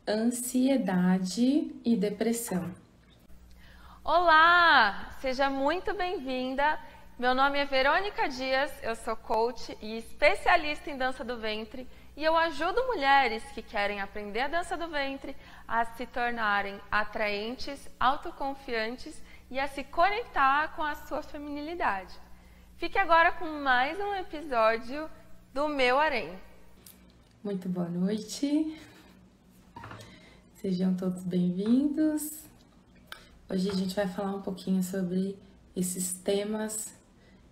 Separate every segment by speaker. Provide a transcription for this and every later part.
Speaker 1: Ansiedade e depressão.
Speaker 2: Olá, seja muito bem-vinda. Meu nome é Verônica Dias, eu sou coach e especialista em dança do ventre e eu ajudo mulheres que querem aprender a dança do ventre a se tornarem atraentes, autoconfiantes e a se conectar com a sua feminilidade. Fique agora com mais um episódio do meu Harém.
Speaker 1: Muito boa noite. Sejam todos bem-vindos. Hoje a gente vai falar um pouquinho sobre esses temas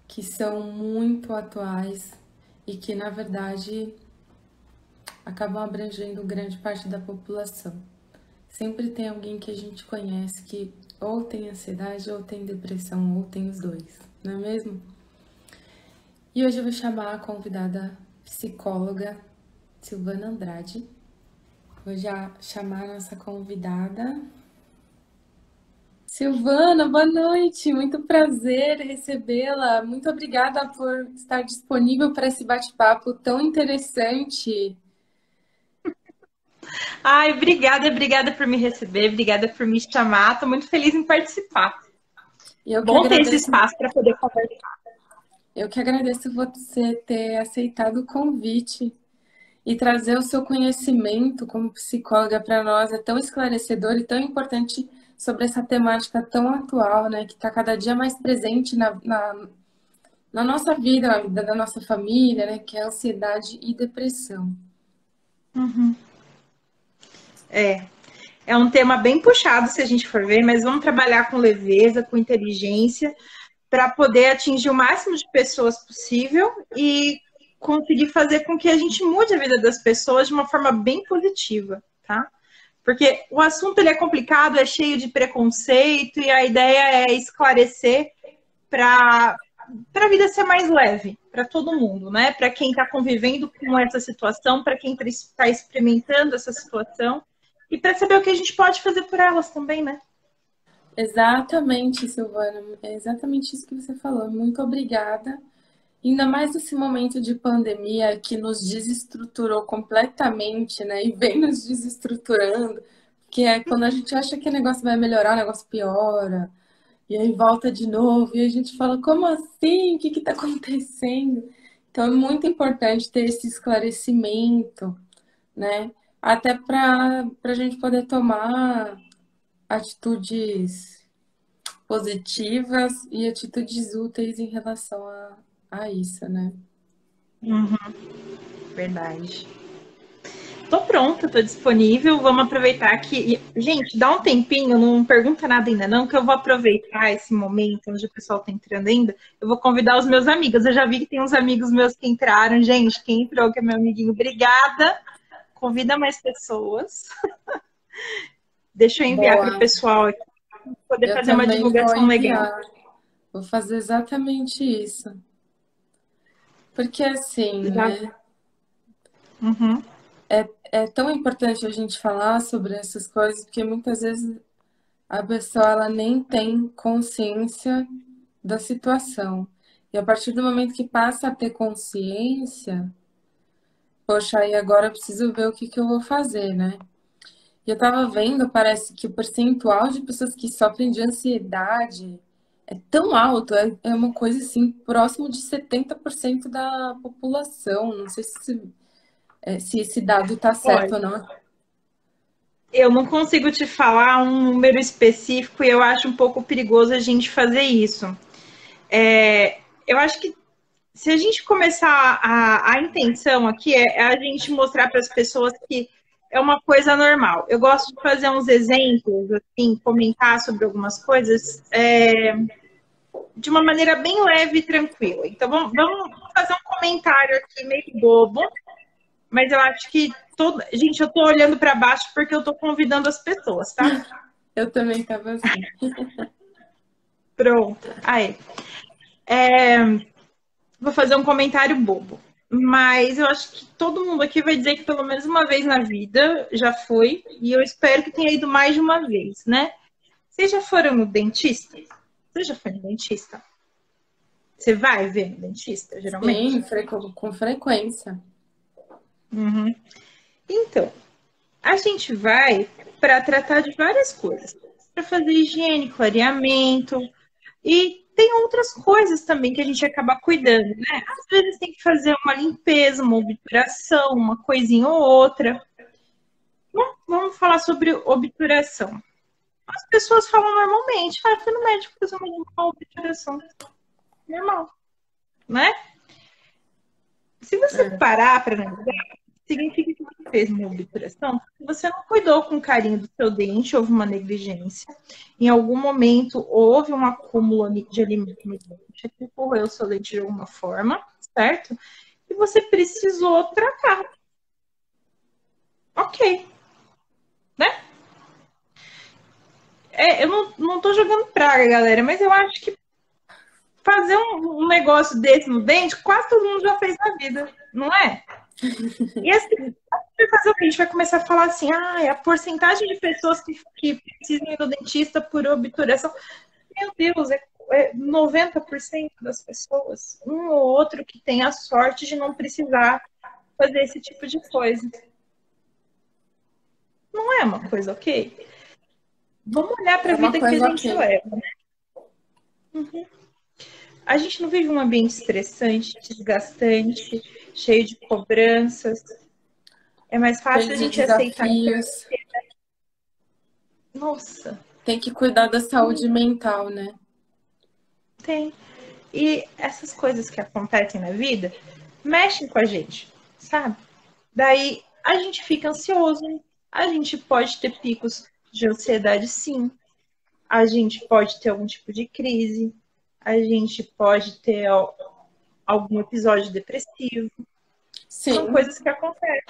Speaker 1: que são muito atuais e que, na verdade, acabam abrangendo grande parte da população. Sempre tem alguém que a gente conhece que ou tem ansiedade, ou tem depressão, ou tem os dois, não é mesmo? E hoje eu vou chamar a convidada psicóloga Silvana Andrade. Vou já chamar a nossa convidada. Silvana, boa noite, muito prazer recebê-la. Muito obrigada por estar disponível para esse bate-papo tão interessante.
Speaker 3: Ai, obrigada por me receber, obrigada por me chamar. Estou muito feliz em participar.
Speaker 1: Eu que
Speaker 3: Bom ter esse
Speaker 1: agradeço,
Speaker 3: espaço para poder conversar.
Speaker 1: eu que agradeço você ter aceitado o convite e trazer o seu conhecimento como psicóloga para nós. É tão esclarecedor e tão importante sobre essa temática tão atual, né? Que está cada dia mais presente na nossa vida, na vida da nossa família, né? Que é a ansiedade e depressão.
Speaker 3: É um tema bem puxado se a gente for ver, mas vamos trabalhar com leveza, com inteligência, para poder atingir o máximo de pessoas possível e conseguir fazer com que a gente mude a vida das pessoas de uma forma bem positiva, tá? Porque o assunto ele é complicado, é cheio de preconceito e a ideia é esclarecer para a vida ser mais leve para todo mundo, né? Para quem está convivendo com essa situação, para quem está experimentando essa situação e para saber o que a gente pode fazer por elas também, né?
Speaker 1: Exatamente, Silvana. É exatamente isso que você falou. Muito obrigada. Ainda mais nesse momento de pandemia que nos desestruturou completamente, né? E vem nos desestruturando, que é quando a gente acha que o negócio vai melhorar, o negócio piora, e aí volta de novo, e a gente fala, como assim? O que está acontecendo? Então é muito importante ter esse esclarecimento, né? Até para a gente poder tomar atitudes positivas e atitudes úteis em relação a isso, né?
Speaker 3: Verdade. Tô pronta, tô disponível. Vamos aproveitar que. Gente, dá um tempinho, não pergunta nada ainda, não, que eu vou aproveitar esse momento onde o pessoal tá entrando ainda. Eu vou convidar os meus amigos. Eu já vi que tem uns amigos meus que entraram. Gente, quem entrou, que é meu amiguinho, obrigada. Convida mais pessoas. Deixa eu enviar para o
Speaker 1: Boa.
Speaker 3: pessoal aqui, pra poder
Speaker 1: Eu
Speaker 3: fazer uma
Speaker 1: também vou
Speaker 3: divulgação legal.
Speaker 1: enviar. Vou fazer exatamente isso. Porque assim,
Speaker 3: Já...
Speaker 1: né?
Speaker 3: Uhum.
Speaker 1: É tão importante a gente falar sobre essas coisas, porque muitas vezes a pessoa ela nem tem consciência da situação. E a partir do momento que passa a ter consciência, poxa, aí agora eu preciso ver o que eu vou fazer, né? E eu tava vendo, parece que o percentual de pessoas que sofrem de ansiedade é tão alto, é uma coisa assim, próximo de 70% da população. Não sei se esse dado tá certo
Speaker 3: Olha,
Speaker 1: ou não.
Speaker 3: eu não consigo te falar um número específico e eu acho um pouco perigoso a gente fazer isso. Eu acho que se a gente começar a intenção aqui é a gente mostrar para as pessoas que é uma coisa normal. Eu gosto de fazer uns exemplos, assim, comentar sobre algumas coisas de uma maneira bem leve e tranquila. Então, vamos fazer um comentário aqui meio bobo, mas eu acho que todo. Gente, eu tô olhando para baixo porque eu tô convidando as pessoas, tá?
Speaker 1: Eu também tava assim.
Speaker 3: Pronto. Aí. Vou fazer um comentário bobo. Mas eu acho que todo mundo aqui vai dizer que pelo menos uma vez na vida já foi, e eu espero que tenha ido mais de uma vez, né? Vocês já foram no dentista? Você já foi no dentista? Você vai ver no dentista, geralmente?
Speaker 1: Sim, com frequência.
Speaker 3: Uhum. Então, A gente vai para tratar de várias coisas, para fazer higiene, clareamento, e tem outras coisas também que a gente acaba cuidando, né? Às vezes tem que fazer uma limpeza, uma obturação, uma coisinha ou outra. Bom, vamos falar sobre obturação. As pessoas falam normalmente, fui no médico fazer uma obturação. Normal, né? Se você parar para analisar, significa que você fez uma obturação, você não cuidou com carinho do seu dente, houve uma negligência. Em algum momento houve um acúmulo de alimento no dente, que corroeu o seu dente de alguma forma, certo? E você precisou tratar. Ok. Né? Eu não tô jogando praga, galera, mas eu acho que fazer um negócio desse no dente, quase todo mundo já fez na vida, não é? E assim, a gente vai fazer o que? A gente vai começar a falar assim, a porcentagem de pessoas que precisam ir no dentista por obturação, meu Deus, é 90% das pessoas, um ou outro que tem a sorte de não precisar fazer esse tipo de coisa. Não é uma coisa ok? Vamos olhar para a vida que a gente leva, né? Uhum. A gente não vive um ambiente estressante, desgastante, cheio de cobranças. É mais fácil a gente aceitar. Nossa.
Speaker 1: Tem que cuidar da saúde mental, né?
Speaker 3: Tem. E essas coisas que acontecem na vida mexem com a gente, sabe? Daí a gente fica ansioso. A gente pode ter picos de ansiedade, sim. A gente pode ter algum tipo de crise. A gente pode ter algum episódio depressivo. Sim. São coisas que acontecem.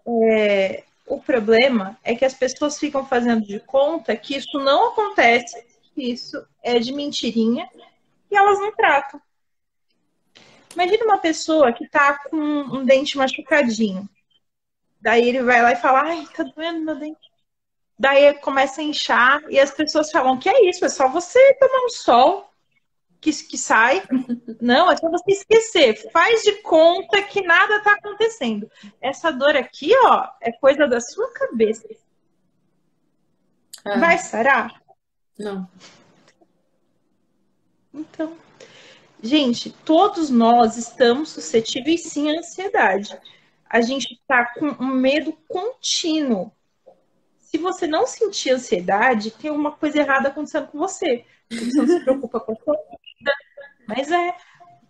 Speaker 3: O problema é que as pessoas ficam fazendo de conta que isso não acontece, que isso é de mentirinha, e elas não tratam. Imagina uma pessoa que tá com um dente machucadinho. Daí ele vai lá e fala, tá doendo meu dente. Daí começa a inchar e as pessoas falam, que é isso? É só você tomar um sol que sai. Não, é só você esquecer. Faz de conta que nada tá acontecendo. Essa dor aqui, ó, é coisa da sua cabeça. Vai sarar?
Speaker 1: Não.
Speaker 3: Então, gente, todos nós estamos suscetíveis sim à ansiedade. A gente tá com um medo contínuo. Se você não sentir ansiedade, tem alguma coisa errada acontecendo com você. Você não se preocupa com a sua vida. Mas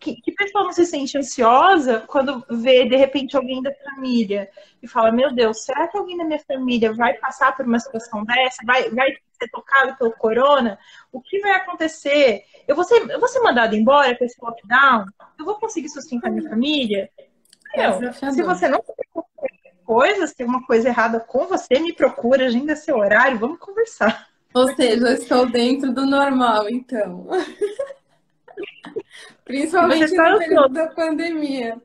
Speaker 3: que pessoa não se sente ansiosa quando vê, de repente, alguém da família e fala, meu Deus, será que alguém da minha família vai passar por uma situação dessa? Vai ser tocado pelo corona? O que vai acontecer? Eu vou ser mandada embora com esse lockdown? Eu vou conseguir sustentar minha família? Não, se você não se preocupa coisas, tem uma coisa errada com você, me procura, agenda seu horário, vamos conversar.
Speaker 1: Ou seja, eu estou dentro do normal, então. Principalmente no período da pandemia.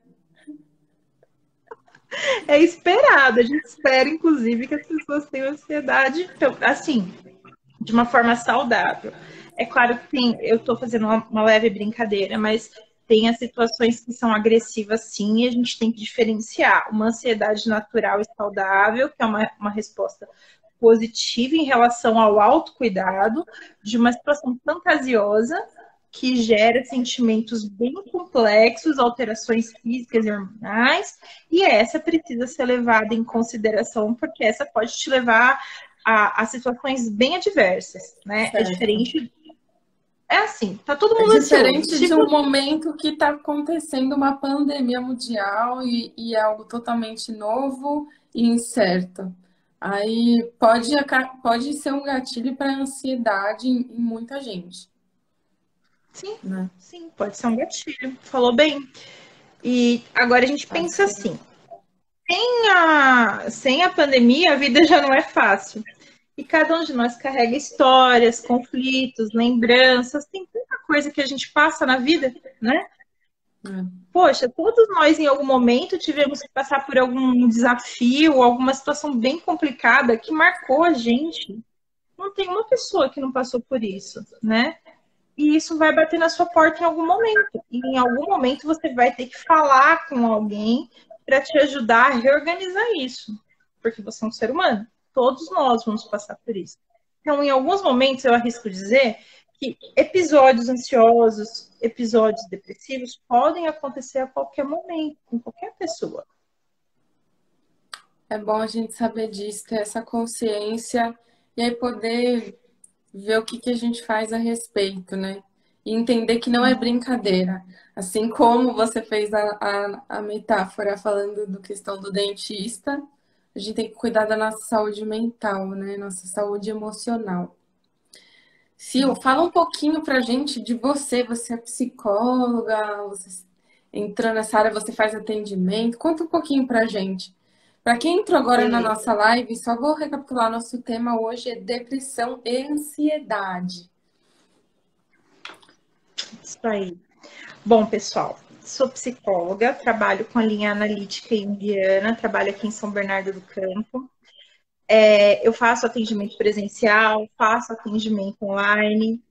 Speaker 3: É esperado, a gente espera, inclusive, que as pessoas tenham ansiedade, assim, de uma forma saudável. É claro que eu estou fazendo uma leve brincadeira, mas tem as situações que são agressivas, sim, e a gente tem que diferenciar uma ansiedade natural e saudável, que é uma resposta positiva em relação ao autocuidado, de uma situação fantasiosa, que gera sentimentos bem complexos, alterações físicas e hormonais, e essa precisa ser levada em consideração, porque essa pode te levar a situações bem adversas, né?
Speaker 1: Certo.
Speaker 3: É diferente. É assim, tá todo mundo
Speaker 1: diferente de um momento que está acontecendo uma pandemia mundial e é algo totalmente novo e incerto. Aí pode ser um gatilho para ansiedade em muita gente.
Speaker 3: Sim, né? Sim, pode ser um gatilho. Falou bem. E agora a gente pensa assim, sem a pandemia, a vida já não é fácil. E cada um de nós carrega histórias, conflitos, lembranças, tem tanta coisa que a gente passa na vida, né? Poxa, todos nós em algum momento tivemos que passar por algum desafio, alguma situação bem complicada que marcou a gente. Não tem uma pessoa que não passou por isso, né? E isso vai bater na sua porta em algum momento. E em algum momento você vai ter que falar com alguém para te ajudar a reorganizar isso. porque você é um ser humano. Todos nós vamos passar por isso. Então, em alguns momentos, eu arrisco dizer que episódios ansiosos, episódios depressivos podem acontecer a qualquer momento, com qualquer pessoa.
Speaker 1: É bom a gente saber disso, ter essa consciência e aí poder ver o que que a gente faz a respeito, né? E entender que não é brincadeira. Assim como você fez a metáfora falando do questão do dentista, a gente tem que cuidar da nossa saúde mental, né? Nossa saúde emocional. Sil, fala um pouquinho pra gente de você. Você é psicóloga, você entrou nessa área, você faz atendimento. Conta um pouquinho pra gente. Para quem entrou agora na nossa live, só vou recapitular, nosso tema hoje é depressão e ansiedade.
Speaker 3: Isso aí. Bom, pessoal, sou psicóloga, trabalho com a linha analítica junguiana, trabalho aqui em São Bernardo do Campo. Eu faço atendimento presencial, faço atendimento online.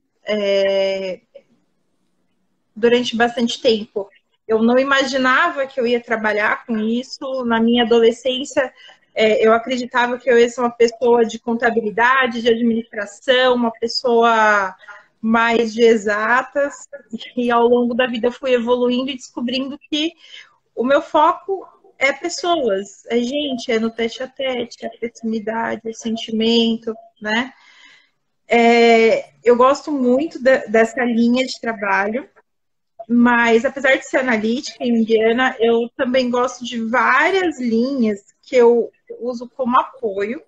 Speaker 3: Durante bastante tempo, eu não imaginava que eu ia trabalhar com isso. Na minha adolescência, eu acreditava que eu ia ser uma pessoa de contabilidade, de administração, uma pessoa mais de exatas. E ao longo da vida eu fui evoluindo e descobrindo que o meu foco é pessoas, é gente, é no tete a tete, é a proximidade, é sentimento, né? Eu gosto muito dessa linha de trabalho. Mas, apesar de ser analítica e junguiana, eu também gosto de várias linhas que eu uso como apoio,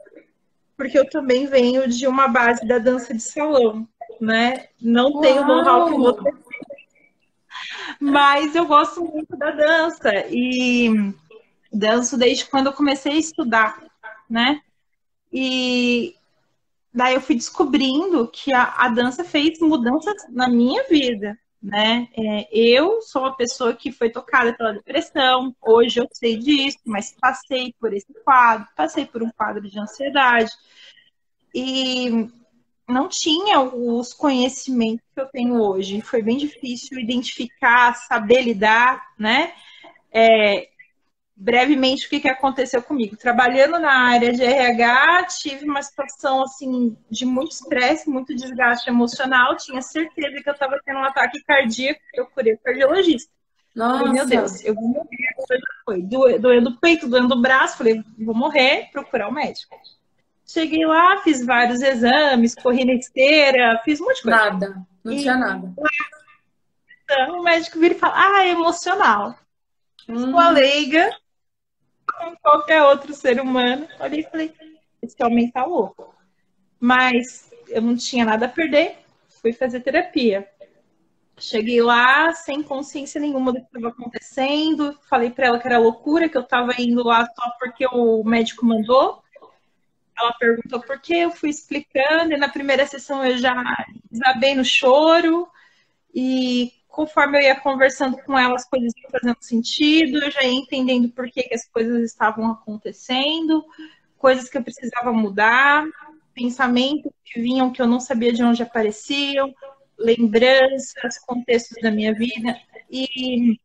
Speaker 3: porque eu também venho de uma base da dança de salão, né? Não tenho o know-how que você tem, mas eu gosto muito da dança e danço desde quando eu comecei a estudar, né? E daí eu fui descobrindo que a dança fez mudanças na minha vida, né? Eu sou uma pessoa que foi tocada pela depressão, hoje eu sei disso, mas passei por esse quadro, passei por um quadro de ansiedade e não tinha os conhecimentos que eu tenho hoje. Foi bem difícil identificar, saber lidar, né? Brevemente, o que aconteceu comigo? Trabalhando na área de RH, tive uma situação assim de muito estresse, muito desgaste emocional. Tinha certeza que eu estava tendo um ataque cardíaco. Procurei o cardiologista.
Speaker 1: Nossa.
Speaker 3: Falei, meu Deus, eu vou morrer. Foi doendo o peito, doendo o braço. Falei, vou morrer, procurar o médico. Cheguei lá, fiz vários exames, corri na esteira, fiz um monte de coisa.
Speaker 1: Nada, não tinha nada.
Speaker 3: Então, o médico vira e fala, é emocional. Sua leiga, como qualquer outro ser humano. Olhei e falei, esse homem tá louco. Mas eu não tinha nada a perder, fui fazer terapia. Cheguei lá sem consciência nenhuma do que estava acontecendo. Falei para ela que era loucura, que eu estava indo lá só porque o médico mandou. Ela perguntou por quê, eu fui explicando. E na primeira sessão eu já desabei no choro. E conforme eu ia conversando com ela, as coisas iam fazendo sentido, eu já ia entendendo por que as coisas estavam acontecendo, coisas que eu precisava mudar, pensamentos que vinham que eu não sabia de onde apareciam, lembranças, contextos da minha vida, e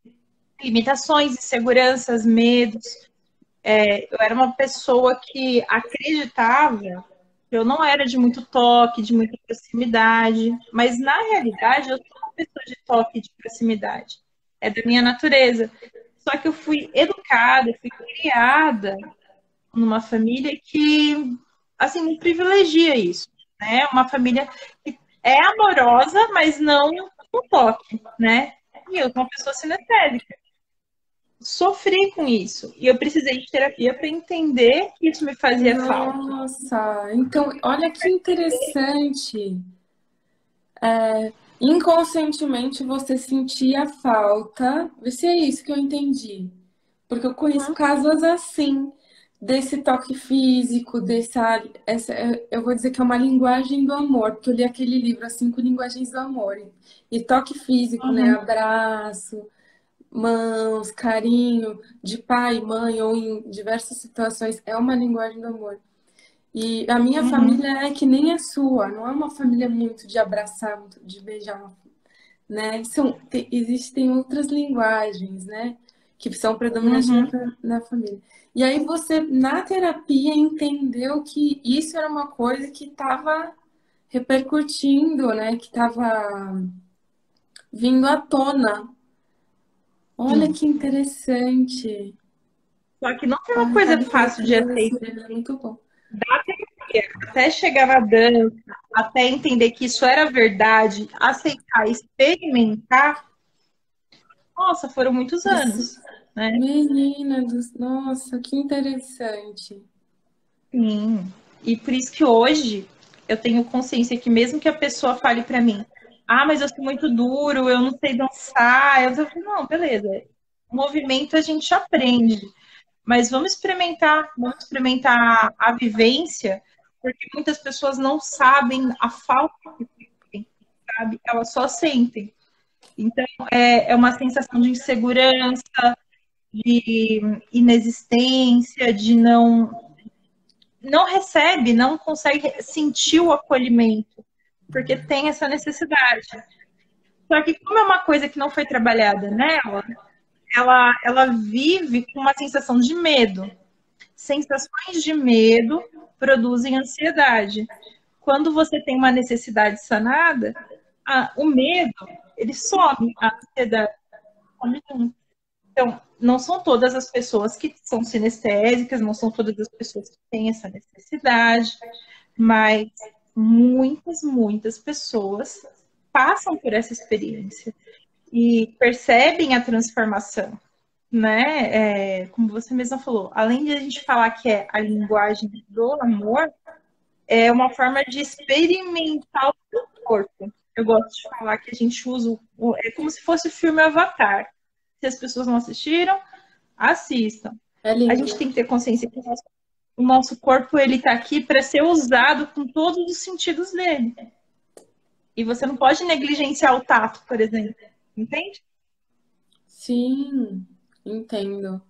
Speaker 3: limitações, inseguranças, medos. Eu era uma pessoa que acreditava que eu não era de muito toque, de muita proximidade, mas na realidade eu sou uma pessoa de toque e de proximidade. É da minha natureza. Só que eu fui educada, fui criada numa família que, assim, não privilegia isso, né? Uma família que é amorosa, mas não com toque, né? E eu sou uma pessoa sinestésica. Sofri com isso. E eu precisei de terapia para entender que isso me fazia falta.
Speaker 1: Nossa, então, olha que interessante. Inconscientemente você sentia falta. Vê se é isso que eu entendi. Porque eu conheço casos assim, desse toque físico, eu vou dizer que é uma linguagem do amor, porque eu li aquele livro, As 5 Linguagens do Amor. E toque físico, né? Abraço, mãos, carinho de pai, mãe, ou em diversas situações, é uma linguagem do amor. E a minha família é que nem a sua, não é uma família muito de abraçar, muito de beijar, né? Existem outras linguagens, né? que são predominantes
Speaker 3: Uhum.
Speaker 1: na família. E aí você, na terapia, entendeu que isso era uma coisa que estava repercutindo, né? Que estava vindo à tona. Olha
Speaker 3: Sim.
Speaker 1: que interessante.
Speaker 3: Só que não é uma
Speaker 1: A
Speaker 3: coisa fácil de
Speaker 1: reabilitação
Speaker 3: aceitar.
Speaker 1: é muito bom.
Speaker 3: Até chegar na dança, até entender que isso era verdade, aceitar, experimentar, nossa, foram muitos anos, né?
Speaker 1: Menina dos... Nossa, que interessante.
Speaker 3: Sim. E por isso que hoje eu tenho consciência que mesmo que a pessoa fale pra mim, ah, mas eu sou muito duro, eu não sei dançar, eu falo, não, beleza. Movimento a gente aprende, mas vamos experimentar a vivência, porque muitas pessoas não sabem a falta que tem, sabe? Elas só sentem. Então, é uma sensação de insegurança, de inexistência, de não recebe, não consegue sentir o acolhimento, porque tem essa necessidade. Só que como é uma coisa que não foi trabalhada nela, ela vive com uma sensação de medo. Sensações de medo produzem ansiedade. Quando você tem uma necessidade sanada, o medo, ele some, a ansiedade some junto. Então, não são todas as pessoas que são sinestésicas, não são todas as pessoas que têm essa necessidade, mas muitas pessoas passam por essa experiência e percebem a transformação, né? Como você mesma falou, além de a gente falar que é a linguagem do amor, é uma forma de experimentar o corpo. Eu gosto de falar que a gente usa, é como se fosse o filme Avatar. Se as pessoas não assistiram, assistam.
Speaker 1: É
Speaker 3: A
Speaker 1: lindo.
Speaker 3: gente tem que ter consciência que o nosso corpo ele está aqui para ser usado com todos os sentidos dele. E você não pode negligenciar o tato, por exemplo. Entende?
Speaker 1: Sim, entendo.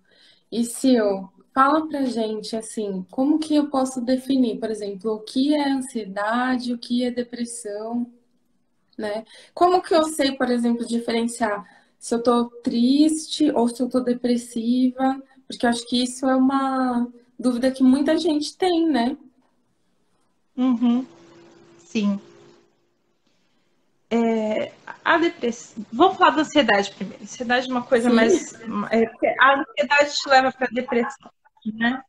Speaker 1: E Sil, fala pra gente assim, como que eu posso definir, por exemplo, o que é ansiedade, o que é depressão, né? Como que eu sei, por exemplo, diferenciar se eu tô triste ou se eu tô depressiva? Porque eu acho que isso é uma dúvida que muita gente tem, né?
Speaker 3: Uhum. Sim. A depressão. Vamos falar da ansiedade primeiro. Ansiedade é uma coisa
Speaker 1: Sim.
Speaker 3: mais. A ansiedade te leva para depressão, né?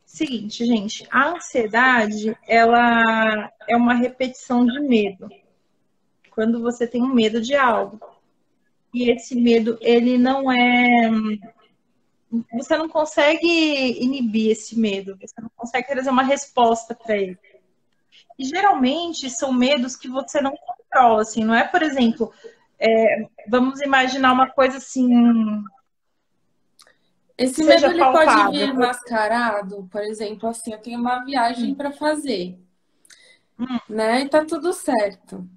Speaker 3: Seguinte, gente, a ansiedade, ela é uma repetição de medo. Quando você tem um medo de algo. E esse medo, ele não é. Você não consegue inibir esse medo, você não consegue trazer uma resposta para ele. E geralmente são medos que você não controla, assim, não é, por exemplo, vamos imaginar uma coisa assim, que
Speaker 1: Esse medo
Speaker 3: seja
Speaker 1: ele pode
Speaker 3: palpável.
Speaker 1: vir mascarado, por exemplo, assim, eu tenho uma viagem para fazer. Né? E tá tudo certo.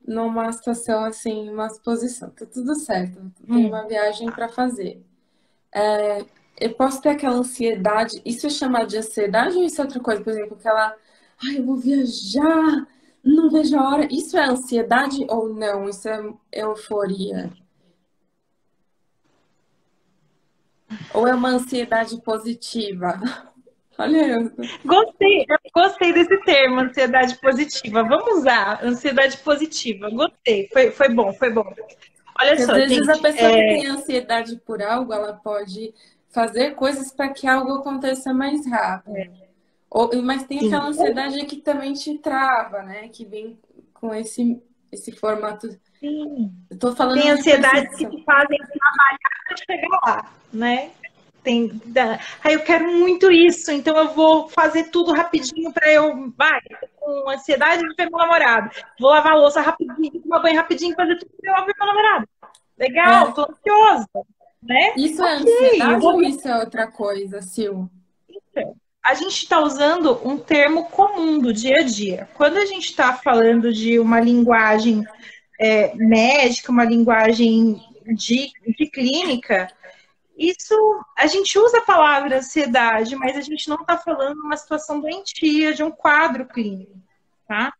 Speaker 1: Numa situação assim, uma exposição, tá tudo certo. Tem uma viagem para fazer. Eu posso ter aquela ansiedade. Isso é chamado de ansiedade ou isso é outra coisa? Por exemplo, aquela, ai, eu vou viajar, não vejo a hora. Isso é ansiedade ou não? Isso é euforia? Ou é uma ansiedade positiva? Olha,
Speaker 3: Gostei desse termo, ansiedade positiva. Vamos usar, ansiedade positiva. Gostei, foi bom, foi bom. Olha
Speaker 1: porque às
Speaker 3: só,
Speaker 1: vezes a
Speaker 3: gente,
Speaker 1: pessoa que tem ansiedade por algo, ela pode fazer coisas para que algo aconteça mais rápido. Mas tem
Speaker 3: sim,
Speaker 1: aquela ansiedade que também te trava, né? Que vem com esse formato.
Speaker 3: sim.
Speaker 1: Eu tô falando
Speaker 3: Tem
Speaker 1: de
Speaker 3: ansiedades que
Speaker 1: percepção.
Speaker 3: te fazem trabalhar para chegar lá, né? Eu quero muito isso, então eu vou fazer tudo rapidinho para eu, com ansiedade de ver meu namorado. Vou lavar a louça rapidinho, tomar banho rapidinho, fazer tudo para eu ver meu namorado. Legal,
Speaker 1: É,
Speaker 3: tô ansiosa, né?
Speaker 1: isso é
Speaker 3: Ok, eu
Speaker 1: ansiedade
Speaker 3: vou
Speaker 1: ou
Speaker 3: ver.
Speaker 1: isso é outra coisa, Sil?
Speaker 3: A gente está usando um termo comum do dia a dia. Quando a gente está falando de uma linguagem médica, uma linguagem de clínica, isso, a gente usa a palavra ansiedade, mas a gente não está falando de uma situação doentia, de um quadro clínico, tá?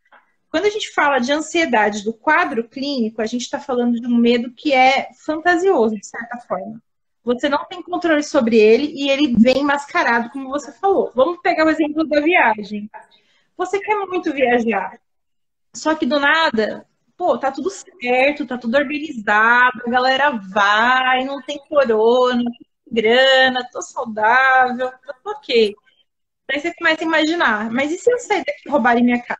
Speaker 3: Quando a gente fala de ansiedade do quadro clínico, a gente está falando de um medo que é fantasioso, de certa forma. Você não tem controle sobre ele e ele vem mascarado, como você falou. Vamos pegar o exemplo da viagem. Você quer muito viajar, só que do nada, pô, tá tudo certo, tá tudo organizado, a galera vai, não tem corona, não tem grana, tô saudável, tô ok. Aí você começa a imaginar, mas e se eu sair daqui e roubarem minha casa?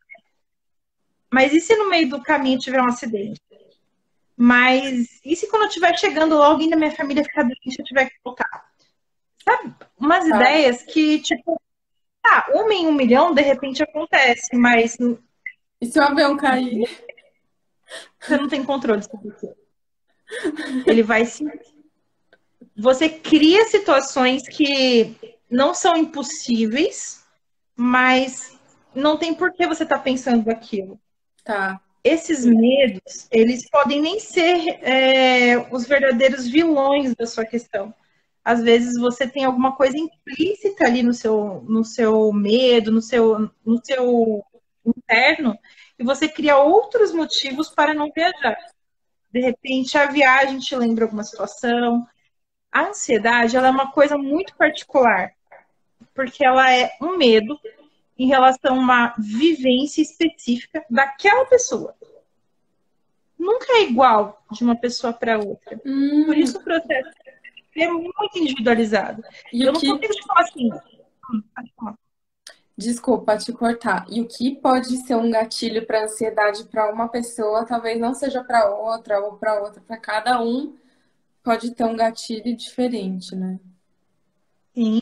Speaker 3: Mas e se no meio do caminho tiver um acidente? Mas e se quando eu estiver chegando lá, alguém da minha família ficar doente e eu tiver que voltar? Sabe? Umas ideias que, tipo, uma em 1 milhão, de repente acontece, mas
Speaker 1: E se o avião cair?
Speaker 3: você não tem controle sobre isso. Ele vai se... Você cria situações que não são impossíveis, mas não tem por que você estar pensando aquilo.
Speaker 1: Tá.
Speaker 3: Esses medos, eles podem nem ser os verdadeiros vilões da sua questão. Às vezes você tem alguma coisa implícita ali no seu medo, no seu interno, e você cria outros motivos para não viajar. De repente, a viagem te lembra alguma situação. A ansiedade, ela é uma coisa muito particular, porque ela é um medo em relação a uma vivência específica daquela pessoa. Nunca é igual de uma pessoa para outra. Por isso o processo é muito individualizado.
Speaker 1: E
Speaker 3: eu não consigo te falar assim.
Speaker 1: Desculpa te cortar. E o que pode ser um gatilho para ansiedade para uma pessoa, talvez não seja para outra, ou para outra, para cada um, pode ter um gatilho diferente, né?
Speaker 3: Sim.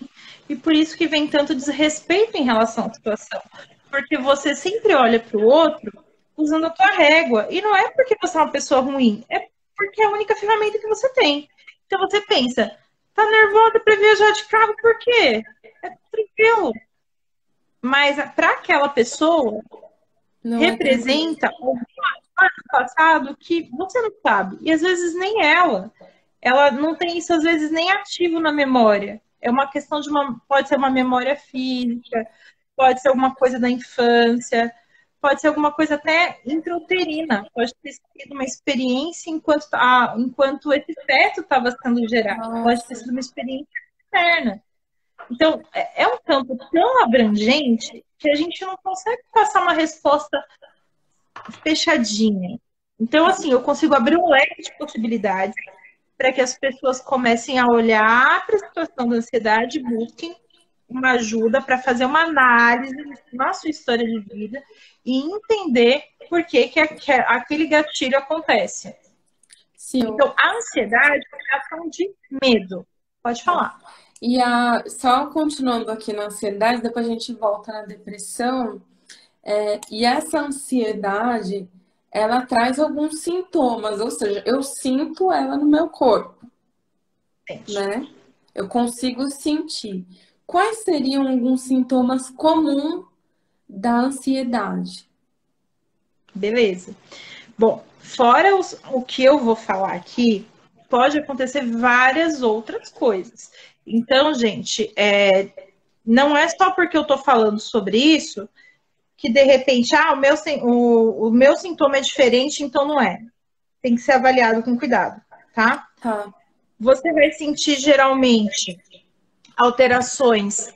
Speaker 3: E por isso que vem tanto desrespeito em relação à situação. Porque você sempre olha para o outro usando a tua régua. E não é porque você é uma pessoa ruim, é porque é a única ferramenta que você tem. Então você pensa, tá nervosa para viajar de carro, por quê? É tranquilo. Mas para aquela pessoa, não representa alguma coisa do passado que você não sabe. E às vezes nem ela. Ela não tem isso, às vezes, nem ativo na memória. É uma questão de pode ser uma memória física, pode ser alguma coisa da infância, pode ser alguma coisa até intrauterina, pode ter sido uma experiência enquanto esse feto estava sendo gerado, pode ter sido uma experiência externa. Então, é um campo tão abrangente que a gente não consegue passar uma resposta fechadinha. Então, assim, eu consigo abrir um leque de possibilidades para que as pessoas comecem a olhar para a situação da ansiedade e busquem uma ajuda para fazer uma análise na sua história de vida e entender por que aquele gatilho acontece.
Speaker 1: Sim.
Speaker 3: Então, a ansiedade é a ação de medo. Pode falar.
Speaker 1: E só continuando aqui na ansiedade, depois a gente volta na depressão. E essa ansiedade, ela traz alguns sintomas, ou seja, eu sinto ela no meu corpo, né? Eu consigo sentir. Quais seriam alguns sintomas comuns da ansiedade?
Speaker 3: Beleza. Bom, fora o que eu vou falar aqui, pode acontecer várias outras coisas. Então, gente, não é só porque eu tô falando sobre isso que de repente, o meu sintoma é diferente, então não é. Tem que ser avaliado com cuidado, tá?
Speaker 1: Tá.
Speaker 3: Você vai sentir geralmente alterações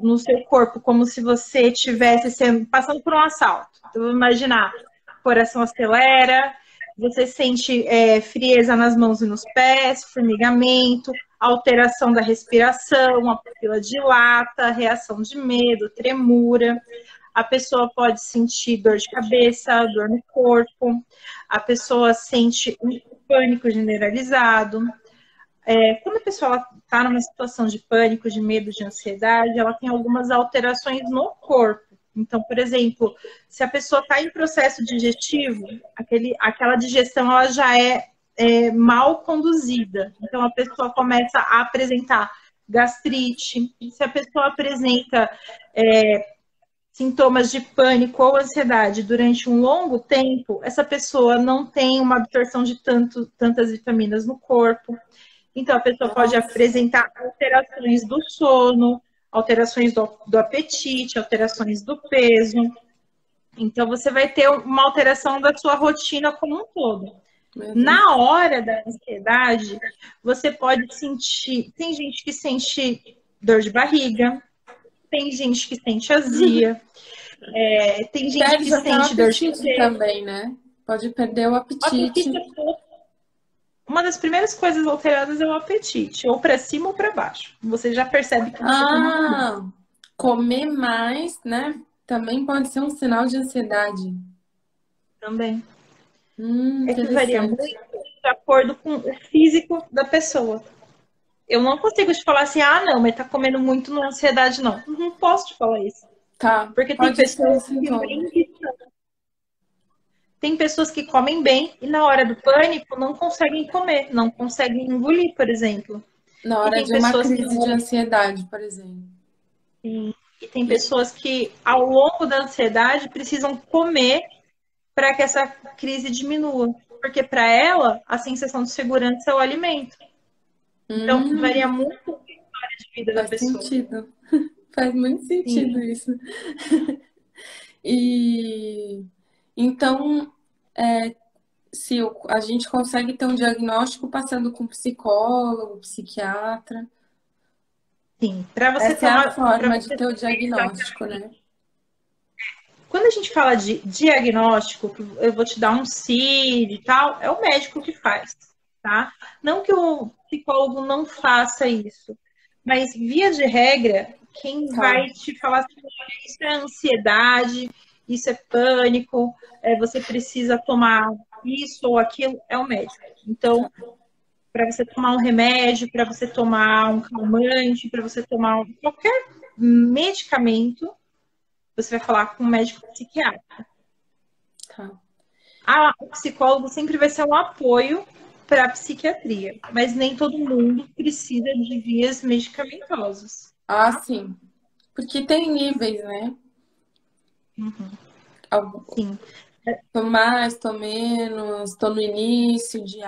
Speaker 3: no seu corpo, como se você estivesse passando por um assalto. Então, vamos imaginar, o coração acelera, você sente frieza nas mãos e nos pés, formigamento, alteração da respiração, a pupila dilata, reação de medo, tremura. A pessoa pode sentir dor de cabeça, dor no corpo. A pessoa sente um pânico generalizado. Quando a pessoa está numa situação de pânico, de medo, de ansiedade, ela tem algumas alterações no corpo. Então, por exemplo, se a pessoa está em processo digestivo, aquela digestão ela já é mal conduzida. Então, a pessoa começa a apresentar gastrite. Se a pessoa apresenta sintomas de pânico ou ansiedade durante um longo tempo, essa pessoa não tem uma absorção de tantas vitaminas no corpo. Então, a pessoa pode apresentar alterações do sono, alterações do apetite, alterações do peso. Então, você vai ter uma alteração da sua rotina como um todo.
Speaker 1: Meu Deus.
Speaker 3: Na hora da ansiedade, você pode sentir. Tem gente que sente dor de barriga, tem gente que sente azia, tem gente que
Speaker 1: Perde até o
Speaker 3: sente dor de
Speaker 1: apetite
Speaker 3: cabeça.
Speaker 1: também, né? Pode perder o
Speaker 3: O
Speaker 1: apetite.
Speaker 3: apetite uma das primeiras coisas alteradas é o apetite, ou para cima ou para baixo. Você já percebe que você está mal
Speaker 1: Ah, comer mais, né? Também pode ser um sinal de ansiedade.
Speaker 3: também. É que varia muito
Speaker 1: Interessante.
Speaker 3: de acordo com o físico da pessoa. Eu não consigo te falar assim, ah, não, mas tá comendo muito, não é ansiedade, não. Não posso te falar isso.
Speaker 1: Tá,
Speaker 3: Porque tem
Speaker 1: pode ser um
Speaker 3: pessoas que
Speaker 1: sintoma.
Speaker 3: tem pessoas que comem bem e na hora do pânico não conseguem comer, não conseguem engolir, por exemplo.
Speaker 1: Na
Speaker 3: E
Speaker 1: hora
Speaker 3: tem
Speaker 1: de uma
Speaker 3: pessoas que
Speaker 1: crise de ansiedade, por exemplo.
Speaker 3: e tem pessoas que ao longo da ansiedade precisam comer para que essa crise diminua, porque para ela a sensação de segurança é o alimento. Então varia
Speaker 1: Hum,
Speaker 3: muito a história de vida da
Speaker 1: faz
Speaker 3: pessoa.
Speaker 1: sentido. Faz muito sentido
Speaker 3: Sim.
Speaker 1: isso. E então, se a gente consegue ter um diagnóstico passando com psicólogo, psiquiatra,
Speaker 3: Sim, para você
Speaker 1: essa é a
Speaker 3: tomar, para
Speaker 1: forma de
Speaker 3: você
Speaker 1: ter o
Speaker 3: pensar.
Speaker 1: diagnóstico, né?
Speaker 3: Quando a gente fala de diagnóstico, eu vou te dar um CID e tal, é o médico que faz, tá? Não que o psicólogo não faça isso, mas via de regra, quem
Speaker 1: Tá,
Speaker 3: vai te falar assim, "Olha, isso é ansiedade, isso é pânico, você precisa tomar isso ou aquilo, é o médico. Então, para você tomar um remédio, para você tomar um calmante, para você tomar qualquer medicamento, você vai falar com um médico psiquiatra.
Speaker 1: tá.
Speaker 3: O psicólogo sempre vai ser um apoio para a psiquiatria, mas nem todo mundo precisa de vias medicamentosas.
Speaker 1: Ah, sim. Porque tem níveis, né?
Speaker 3: Sim,
Speaker 1: Tô mais, tô menos, tô no início de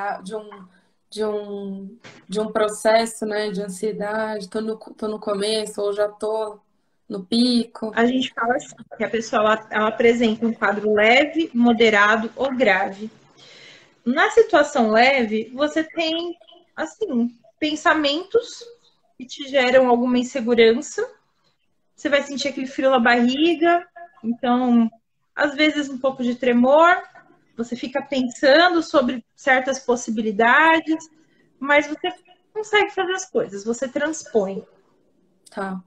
Speaker 1: um, de um processo, né, de ansiedade, tô no começo ou já tô no pico.
Speaker 3: a gente fala assim, que a pessoa ela apresenta um quadro leve, moderado ou grave. Na situação leve, você tem, assim, pensamentos que te geram alguma insegurança. Você vai sentir aquele frio na barriga, então, às vezes um pouco de tremor. Você fica pensando sobre certas possibilidades, mas você consegue fazer as coisas, você transpõe.
Speaker 1: Tá.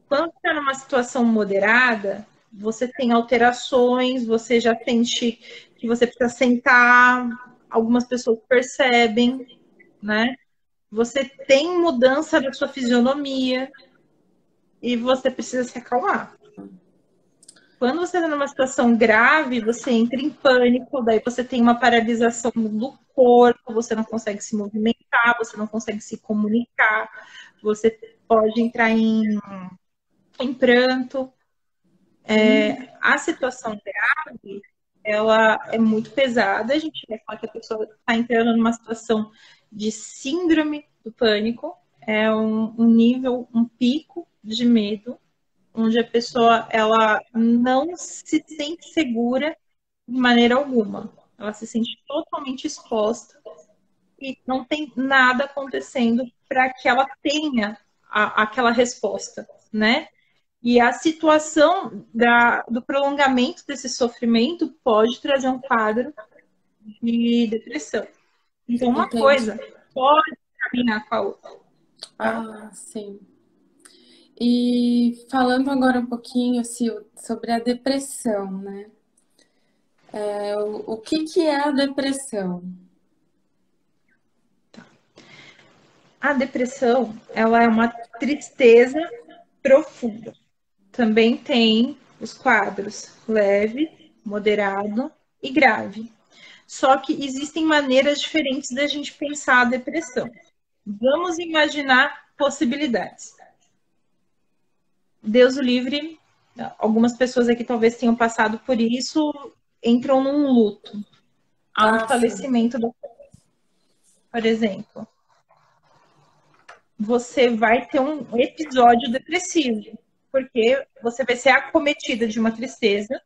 Speaker 3: Quando está numa situação moderada, você tem alterações, você já sente que você precisa sentar, algumas pessoas percebem, né? Você tem mudança da sua fisionomia e você precisa se acalmar. Quando você está numa situação grave, você entra em pânico, daí você tem uma paralisação do corpo, você não consegue se movimentar, você não consegue se comunicar, você pode entrar em pranto. A situação grave, ela é muito pesada. A gente vai falar que a pessoa está entrando numa situação de síndrome do pânico, é um nível, um pico de medo, onde a pessoa ela não se sente segura de maneira alguma. Ela se sente totalmente exposta e não tem nada acontecendo para que ela tenha aquela resposta, né? E a situação do prolongamento desse sofrimento pode trazer um quadro de depressão. Então, uma
Speaker 1: Entendi.
Speaker 3: coisa pode caminhar com a outra. Tá?
Speaker 1: Ah, sim. E falando agora um pouquinho, Sil, sobre a depressão, né? O que que é a depressão?
Speaker 3: A depressão, ela é uma tristeza profunda. Também tem os quadros leve, moderado e grave. Só que existem maneiras diferentes da gente pensar a depressão. Vamos imaginar possibilidades. Deus o livre, algumas pessoas aqui talvez tenham passado por isso, entram num luto. Há um
Speaker 1: Ah, sim.
Speaker 3: falecimento, por exemplo. Você vai ter um episódio depressivo, porque você vai ser acometida de uma tristeza,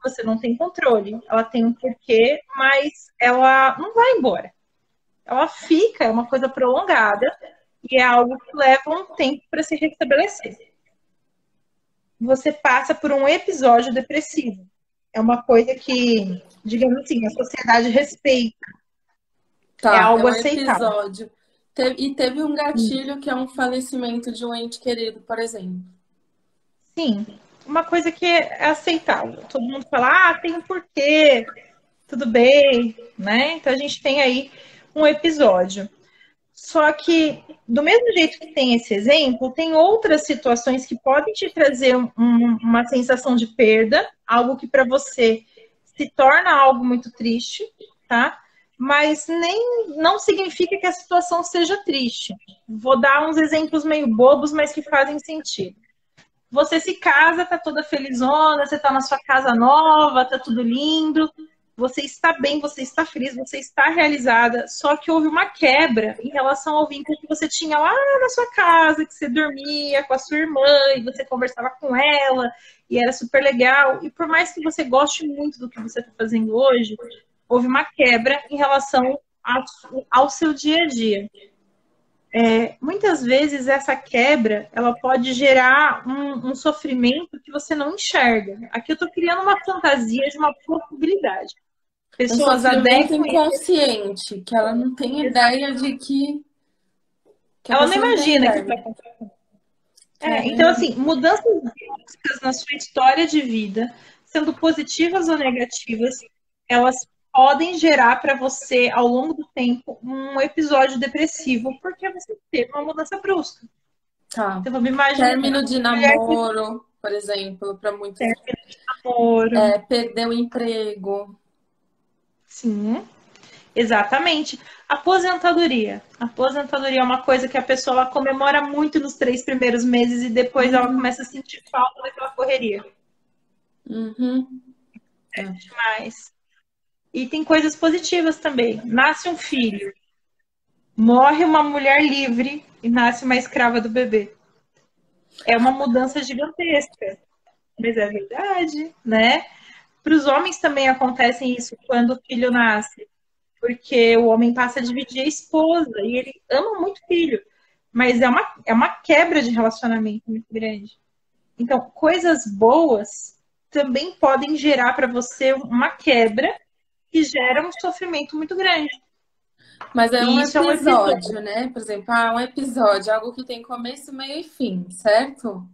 Speaker 3: você não tem controle. Ela tem um porquê, mas ela não vai embora. Ela fica, é uma coisa prolongada e é algo que leva um tempo para se restabelecer. Você passa por um episódio depressivo. É uma coisa que, digamos assim, a sociedade respeita. É
Speaker 1: Tá, é
Speaker 3: algo
Speaker 1: um
Speaker 3: aceitável.
Speaker 1: episódio. E teve um gatilho que é um falecimento de um ente querido, por exemplo.
Speaker 3: Sim, uma coisa que é aceitável. Todo mundo fala, tem um porquê, tudo bem, né? Então a gente tem aí um episódio. Só que, do mesmo jeito que tem esse exemplo, tem outras situações que podem te trazer uma sensação de perda, algo que para você se torna algo muito triste, tá? Mas não significa que a situação seja triste. Vou dar uns exemplos meio bobos, mas que fazem sentido. Você se casa, tá toda felizona, você tá na sua casa nova, tá tudo lindo, você está bem, você está feliz, você está realizada, só que houve uma quebra em relação ao vínculo que você tinha lá na sua casa, que você dormia com a sua irmã e você conversava com ela e era super legal. E por mais que você goste muito do que você está fazendo hoje, houve uma quebra em relação ao seu dia a dia. Muitas vezes essa quebra ela pode gerar um sofrimento que você não enxerga. Aqui eu estou criando uma fantasia de uma possibilidade.
Speaker 1: Um
Speaker 3: Pessoas
Speaker 1: sofrimento
Speaker 3: adequam.
Speaker 1: inconsciente, que ela não tem ideia de que a
Speaker 3: Ela não
Speaker 1: pessoa não tem
Speaker 3: imagina que
Speaker 1: ideia.
Speaker 3: vai acontecer.
Speaker 1: Caramba.
Speaker 3: Então, assim, mudanças drásticas na sua história de vida, sendo positivas ou negativas, elas podem gerar para você, ao longo do tempo, um episódio depressivo, porque você teve uma mudança brusca.
Speaker 1: Tá.
Speaker 3: Então, vamos imaginar.
Speaker 1: Término de namoro, por exemplo, para muitos.
Speaker 3: Namoro.
Speaker 1: Perder o emprego.
Speaker 3: Sim, exatamente. Aposentadoria. Aposentadoria é uma coisa que a pessoa ela comemora muito nos 3 primeiros meses e depois ela começa a sentir falta daquela correria.
Speaker 1: Uhum.
Speaker 3: Demais. E tem coisas positivas também. Nasce um filho, morre uma mulher livre e nasce uma escrava do bebê. É uma mudança gigantesca. Mas é verdade, né? Para os homens também acontece isso quando o filho nasce. Porque o homem passa a dividir a esposa e ele ama muito o filho. Mas é uma quebra de relacionamento muito grande. Então, coisas boas também podem gerar para você uma quebra que gera um sofrimento muito grande.
Speaker 1: Mas é um
Speaker 3: Isso é um
Speaker 1: episódio, né? Por exemplo, um episódio, algo que tem começo, meio e fim, certo?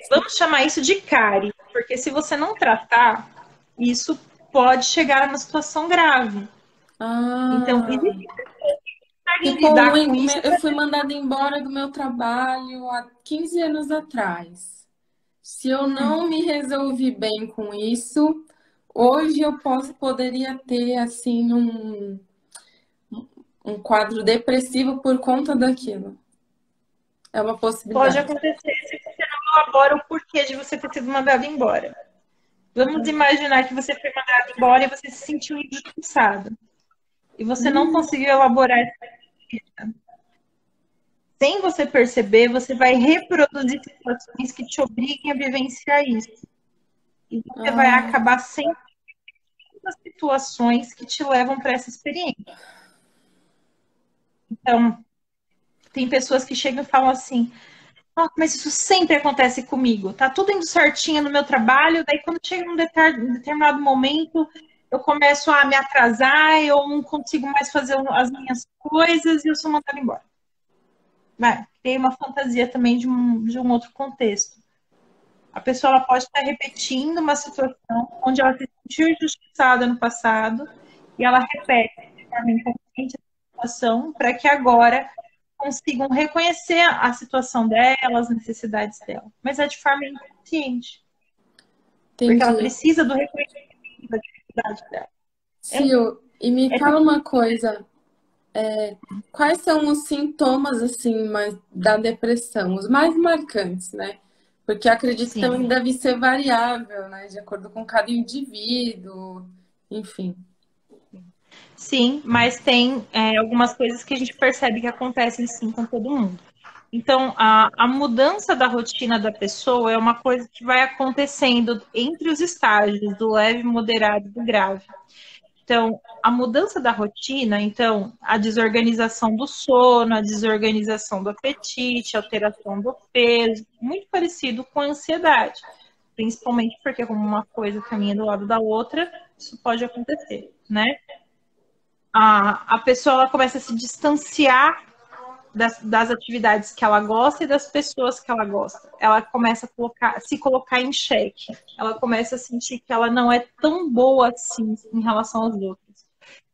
Speaker 3: Vamos chamar isso de cárie, porque se você não tratar, isso pode chegar a uma situação grave. Então, existe
Speaker 1: tipo,
Speaker 3: lidar com isso.
Speaker 1: eu fui mandada embora do meu trabalho há 15 anos atrás. Se eu não me resolvi bem com isso, hoje eu poderia ter, assim, um quadro depressivo por conta daquilo. É uma possibilidade.
Speaker 3: Pode acontecer se você não elabora o porquê de você ter sido mandado embora. Vamos imaginar que você foi mandado embora e você se sentiu injustiçado. E você não conseguiu elaborar essa justiça. Sem você perceber, você vai reproduzir situações que te obriguem a vivenciar isso. E você vai acabar sempre as situações que te levam para essa experiência. Então, tem pessoas que chegam e falam assim: mas isso sempre acontece comigo. Tá tudo indo certinho no meu trabalho, daí quando chega num determinado momento, eu começo a me atrasar, eu não consigo mais fazer as minhas coisas e eu sou mandada embora. Tem uma fantasia também de um outro contexto. A pessoa ela pode estar repetindo uma situação onde ela se sentiu injustiçada no passado e ela repete de forma inconsciente a situação para que agora consigam reconhecer a situação dela, as necessidades dela. Mas é de forma inconsciente.
Speaker 1: Entendi.
Speaker 3: Porque ela precisa do reconhecimento da dificuldade dela.
Speaker 1: Sil, e me fala uma coisa. Quais são os sintomas, assim, da depressão? Os mais marcantes, né? Porque acredito que também deve ser variável, né? De acordo com cada indivíduo, enfim.
Speaker 3: Sim, mas tem algumas coisas que a gente percebe que acontecem sim com todo mundo. Então, a mudança da rotina da pessoa é uma coisa que vai acontecendo entre os estágios do leve, moderado e do grave. Então, a mudança da rotina, então, a desorganização do sono, a desorganização do apetite, a alteração do peso, muito parecido com a ansiedade. Principalmente porque, como uma coisa caminha do lado da outra, isso pode acontecer, né? A pessoa ela começa a se distanciar das atividades que ela gosta e das pessoas que ela gosta. Ela começa a se colocar em xeque. Ela começa a sentir que ela não é tão boa assim em relação aos outros.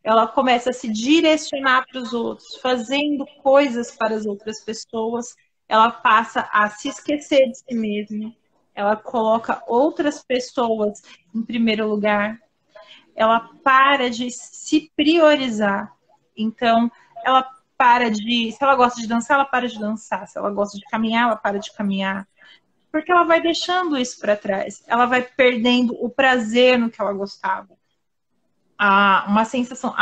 Speaker 3: Ela começa a se direcionar para os outros, fazendo coisas para as outras pessoas. Ela passa a se esquecer de si mesma. Ela coloca outras pessoas em primeiro lugar. Ela para de se priorizar. Então, ela para de... Se ela gosta de dançar, ela para de dançar. Se ela gosta de caminhar, ela para de caminhar. Porque ela vai deixando isso para trás. Ela vai perdendo o prazer no que ela gostava. A sensação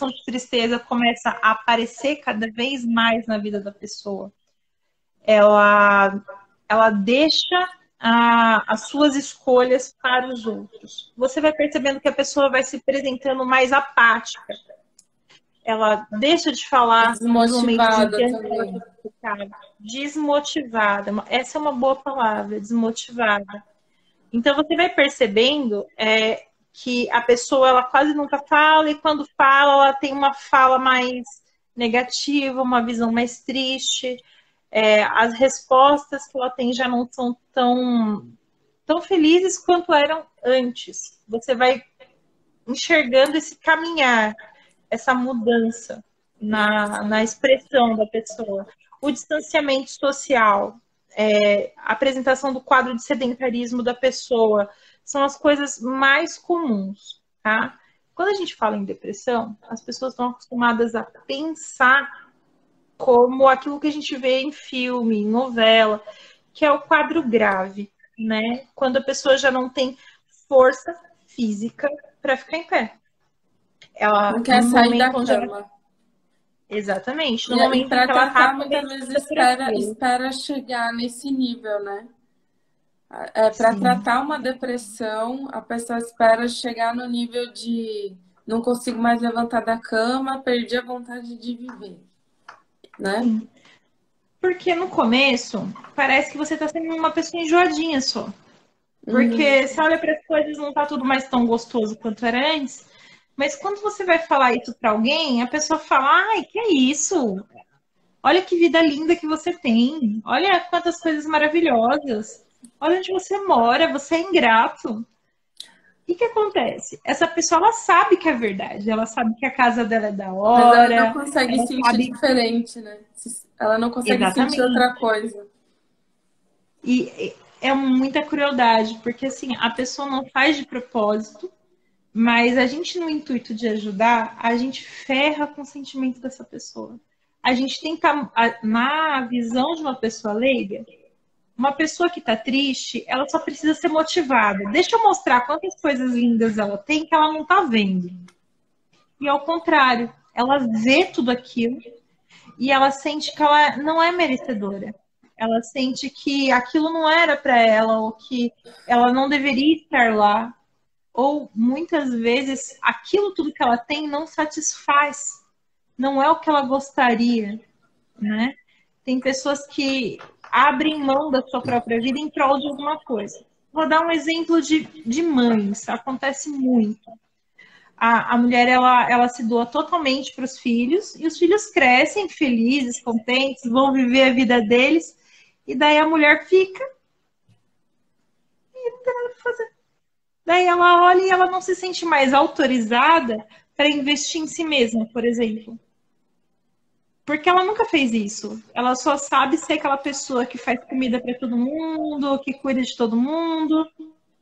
Speaker 3: de tristeza começa a aparecer cada vez mais na vida da pessoa. Ela deixa as suas escolhas para os outros. Você vai percebendo que a pessoa vai se apresentando mais apática. Ela deixa de falar
Speaker 1: desmotivada também.
Speaker 3: Desmotivada. Essa é uma boa palavra, desmotivada. Então você vai percebendo que a pessoa ela quase nunca fala e quando fala ela tem uma fala mais negativa, uma visão mais triste. As respostas que ela tem já não são tão felizes quanto eram antes. Você vai enxergando esse caminhar, essa mudança na expressão da pessoa. O distanciamento social, a apresentação do quadro de sedentarismo da pessoa, são as coisas mais comuns, tá? Quando a gente fala em depressão, as pessoas estão acostumadas a pensar como aquilo que a gente vê em filme, em novela, que é o quadro grave, né? Quando a pessoa já não tem força física para ficar em pé. Ela
Speaker 1: não quer sair da cama.
Speaker 3: Exatamente.
Speaker 1: No momento para tratar, muitas vezes espera chegar nesse nível, né? Para tratar uma depressão, a pessoa espera chegar no nível de não consigo mais levantar da cama, perdi a vontade de viver, né?
Speaker 3: Sim. Porque no começo parece que você está sendo uma pessoa enjoadinha só. Porque você olha para as coisas, não tá tudo mais tão gostoso quanto era antes. Mas quando você vai falar isso para alguém, a pessoa fala: ai, que é isso? Olha que vida linda que você tem. Olha quantas coisas maravilhosas. Olha onde você mora, você é ingrato. O que acontece? Essa pessoa, ela sabe que é verdade. Ela sabe que a casa dela é da hora.
Speaker 1: Mas ela não consegue sentir diferente, né? Ela não consegue sentir outra coisa.
Speaker 3: E é muita crueldade, porque assim, a pessoa não faz de propósito, mas a gente, no intuito de ajudar, a gente ferra com o sentimento dessa pessoa. A gente tenta, na visão de uma pessoa leiga, uma pessoa que tá triste, ela só precisa ser motivada. Deixa eu mostrar quantas coisas lindas ela tem que ela não tá vendo. E ao contrário, ela vê tudo aquilo e ela sente que ela não é merecedora. Ela sente que aquilo não era para ela, ou que ela não deveria estar lá. Ou muitas vezes aquilo tudo que ela tem não satisfaz. Não é o que ela gostaria, né? Tem pessoas que abrem mão da sua própria vida em prol de alguma coisa. Vou dar um exemplo de mães, acontece muito. A mulher, ela se doa totalmente para os filhos, e os filhos crescem felizes, contentes, vão viver a vida deles, e daí a mulher fica e não tem nada para fazer. Daí ela olha e ela não se sente mais autorizada para investir em si mesma, por exemplo. Porque ela nunca fez isso. Ela só sabe ser aquela pessoa que faz comida para todo mundo, que cuida de todo mundo.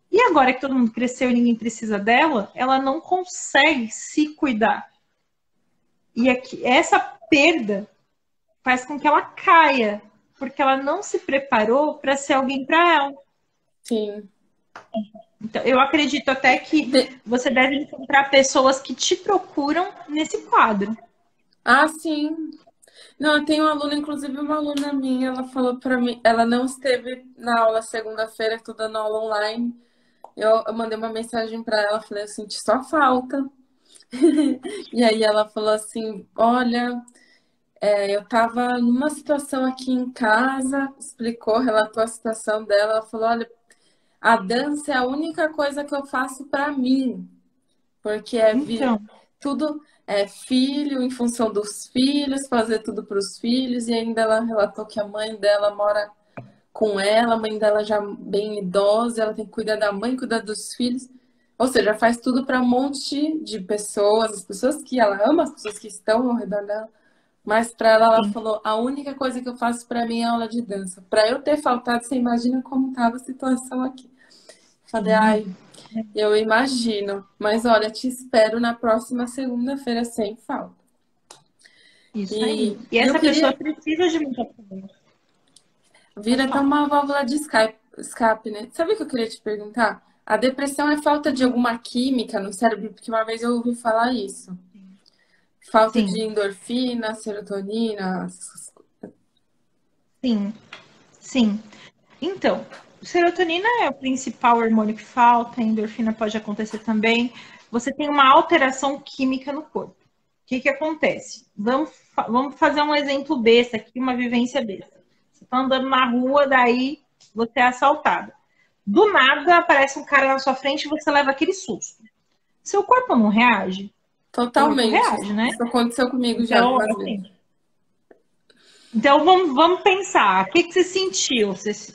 Speaker 3: E agora que todo mundo cresceu e ninguém precisa dela, ela não consegue se cuidar. E essa perda faz com que ela caia, porque ela não se preparou para ser alguém para ela.
Speaker 1: Sim.
Speaker 3: Então, eu acredito até que você deve encontrar pessoas que te procuram nesse quadro.
Speaker 1: Ah, sim. Não, eu tenho uma aluna, inclusive uma aluna minha, ela falou pra mim, ela não esteve na aula segunda-feira, tô dando aula online. Eu mandei uma mensagem pra ela, falei, eu senti só falta. E aí ela falou assim, olha, eu tava numa situação aqui em casa, explicou, relatou a situação dela, ela falou, olha, a dança é a única coisa que eu faço pra mim. Porque
Speaker 3: Então,
Speaker 1: tudo é filho em função dos filhos, fazer tudo para os filhos, e ainda ela relatou que a mãe dela mora com ela, a mãe dela já bem idosa, ela tem que cuidar da mãe, cuidar dos filhos. Ou seja, faz tudo para um monte de pessoas, as pessoas que ela ama, as pessoas que estão ao redor dela. Mas para ela, ela
Speaker 3: sim.
Speaker 1: falou: a única coisa que eu faço para mim é aula de dança. Para eu ter faltado, você imagina como estava a situação aqui. Falei: ai,
Speaker 3: Sim.
Speaker 1: eu imagino. Mas olha, te espero na próxima segunda-feira sem falta.
Speaker 3: Isso aí.
Speaker 1: E
Speaker 3: E
Speaker 1: eu
Speaker 3: essa pessoa
Speaker 1: queria
Speaker 3: precisa de muita apoio.
Speaker 1: vir
Speaker 3: Pode
Speaker 1: até
Speaker 3: falar.
Speaker 1: uma válvula de escape, né? Sabe o que eu queria te perguntar? A depressão é falta de alguma química no cérebro? Porque uma vez eu ouvi falar isso. Falta de
Speaker 3: Sim,
Speaker 1: endorfina, serotonina.
Speaker 3: sim, sim. Então, serotonina é o principal hormônio que falta, a endorfina pode acontecer também. Você tem uma alteração química no corpo. O que que acontece? Vamos fazer um exemplo besta aqui, uma vivência besta. Você está andando na rua, daí você é assaltado. Do nada aparece um cara na sua frente e você leva aquele susto. Seu corpo não reage? O corpo
Speaker 1: Totalmente.
Speaker 3: reage, né?
Speaker 1: Isso aconteceu comigo já
Speaker 3: Então,
Speaker 1: algumas vezes.
Speaker 3: assim, então vamos pensar. O que que você sentiu?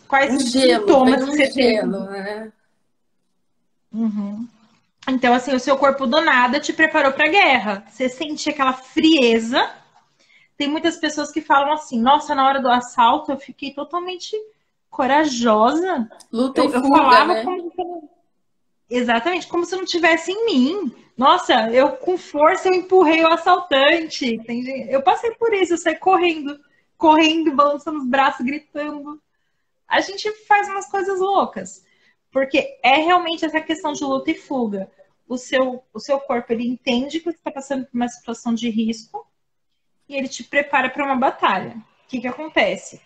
Speaker 3: Quais
Speaker 1: Um gelo,
Speaker 3: sintomas
Speaker 1: vem
Speaker 3: que
Speaker 1: um
Speaker 3: você
Speaker 1: gelo,
Speaker 3: teve?
Speaker 1: né?
Speaker 3: Uhum. Então, assim, o seu corpo do nada te preparou para a guerra. Você sente aquela frieza. Tem muitas pessoas que falam assim: nossa, na hora do assalto eu fiquei totalmente corajosa.
Speaker 1: Luta e
Speaker 3: Eu
Speaker 1: fuga,
Speaker 3: falava
Speaker 1: né?
Speaker 3: como se exatamente como se não tivesse em mim. Nossa, eu com força eu empurrei o assaltante. Eu passei por isso, eu saí correndo, correndo, balançando os braços, gritando. A gente faz umas coisas loucas. Porque é realmente essa questão de luta e fuga. O seu corpo, ele entende que você está passando por uma situação de risco e ele te prepara para uma batalha. O que que acontece?